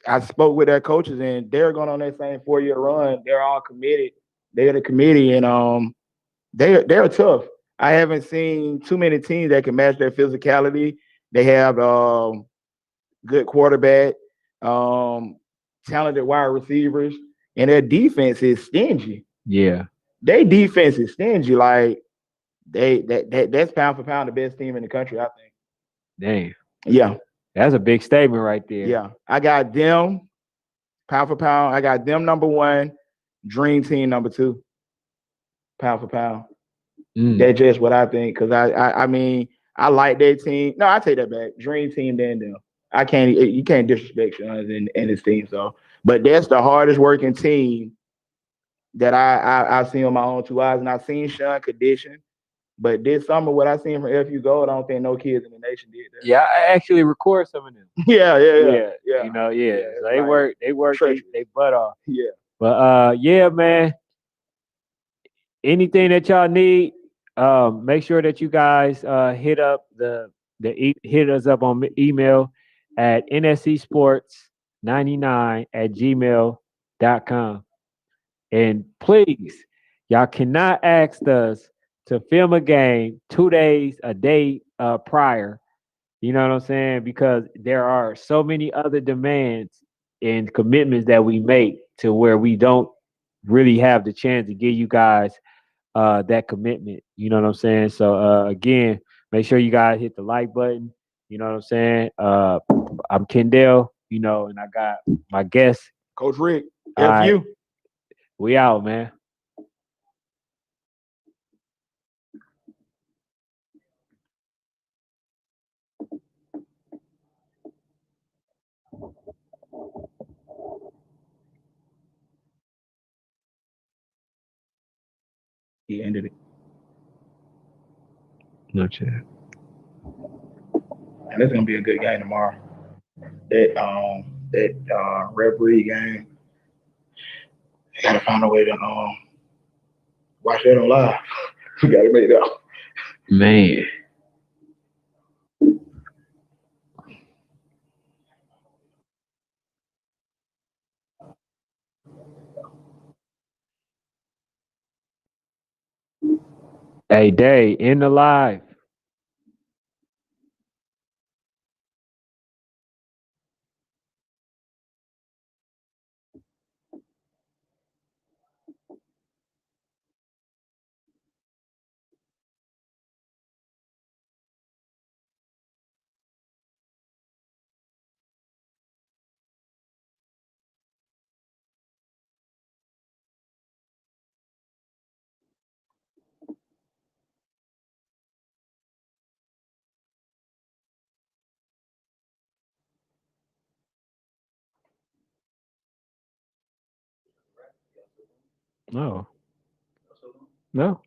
I spoke with their coaches, and they're going on that same 4-year run. They're all committed. They're the committee, and they're tough. I haven't seen too many teams that can match their physicality. They have good quarterback, talented wide receivers, and their defense is stingy. Yeah, their defense is stingy. Like that's pound for pound the best team in the country, I think. Dang. Yeah, that's a big statement right there. Yeah, I got them pound for pound. I got them number 1, Dream Team number 2, pound for pound. That's just what I think, because I mean, I like their team. No, I take that back. Dream Team, then them. You can't disrespect Sean and his team. So, but that's the hardest working team that I've seen on my own 2 eyes, and I've seen Sean condition. But this summer, what I seen from FU Gold, I don't think no kids in the nation did that. Yeah, I actually record some of them. Yeah. You know, so they work they butt off. Yeah. But yeah, man. Anything that y'all need, make sure that you guys hit up hit us up on email at nscsports99@gmail.com. And please, y'all cannot ask us to film a game 2 days, a day prior. You know what I'm saying? Because there are so many other demands and commitments that we make to where we don't really have the chance to give you guys that commitment. You know what I'm saying? So again, make sure you guys hit the like button. You know what I'm saying? I'm Kendall, you know, and I got my guest, Coach Rick. FU. We out, man. He ended it. No chance. And it's gonna be a good game tomorrow. That referee game. I gotta find a way to watch that on live. We gotta make it out. Man. Hey, Day, in the live. No. No.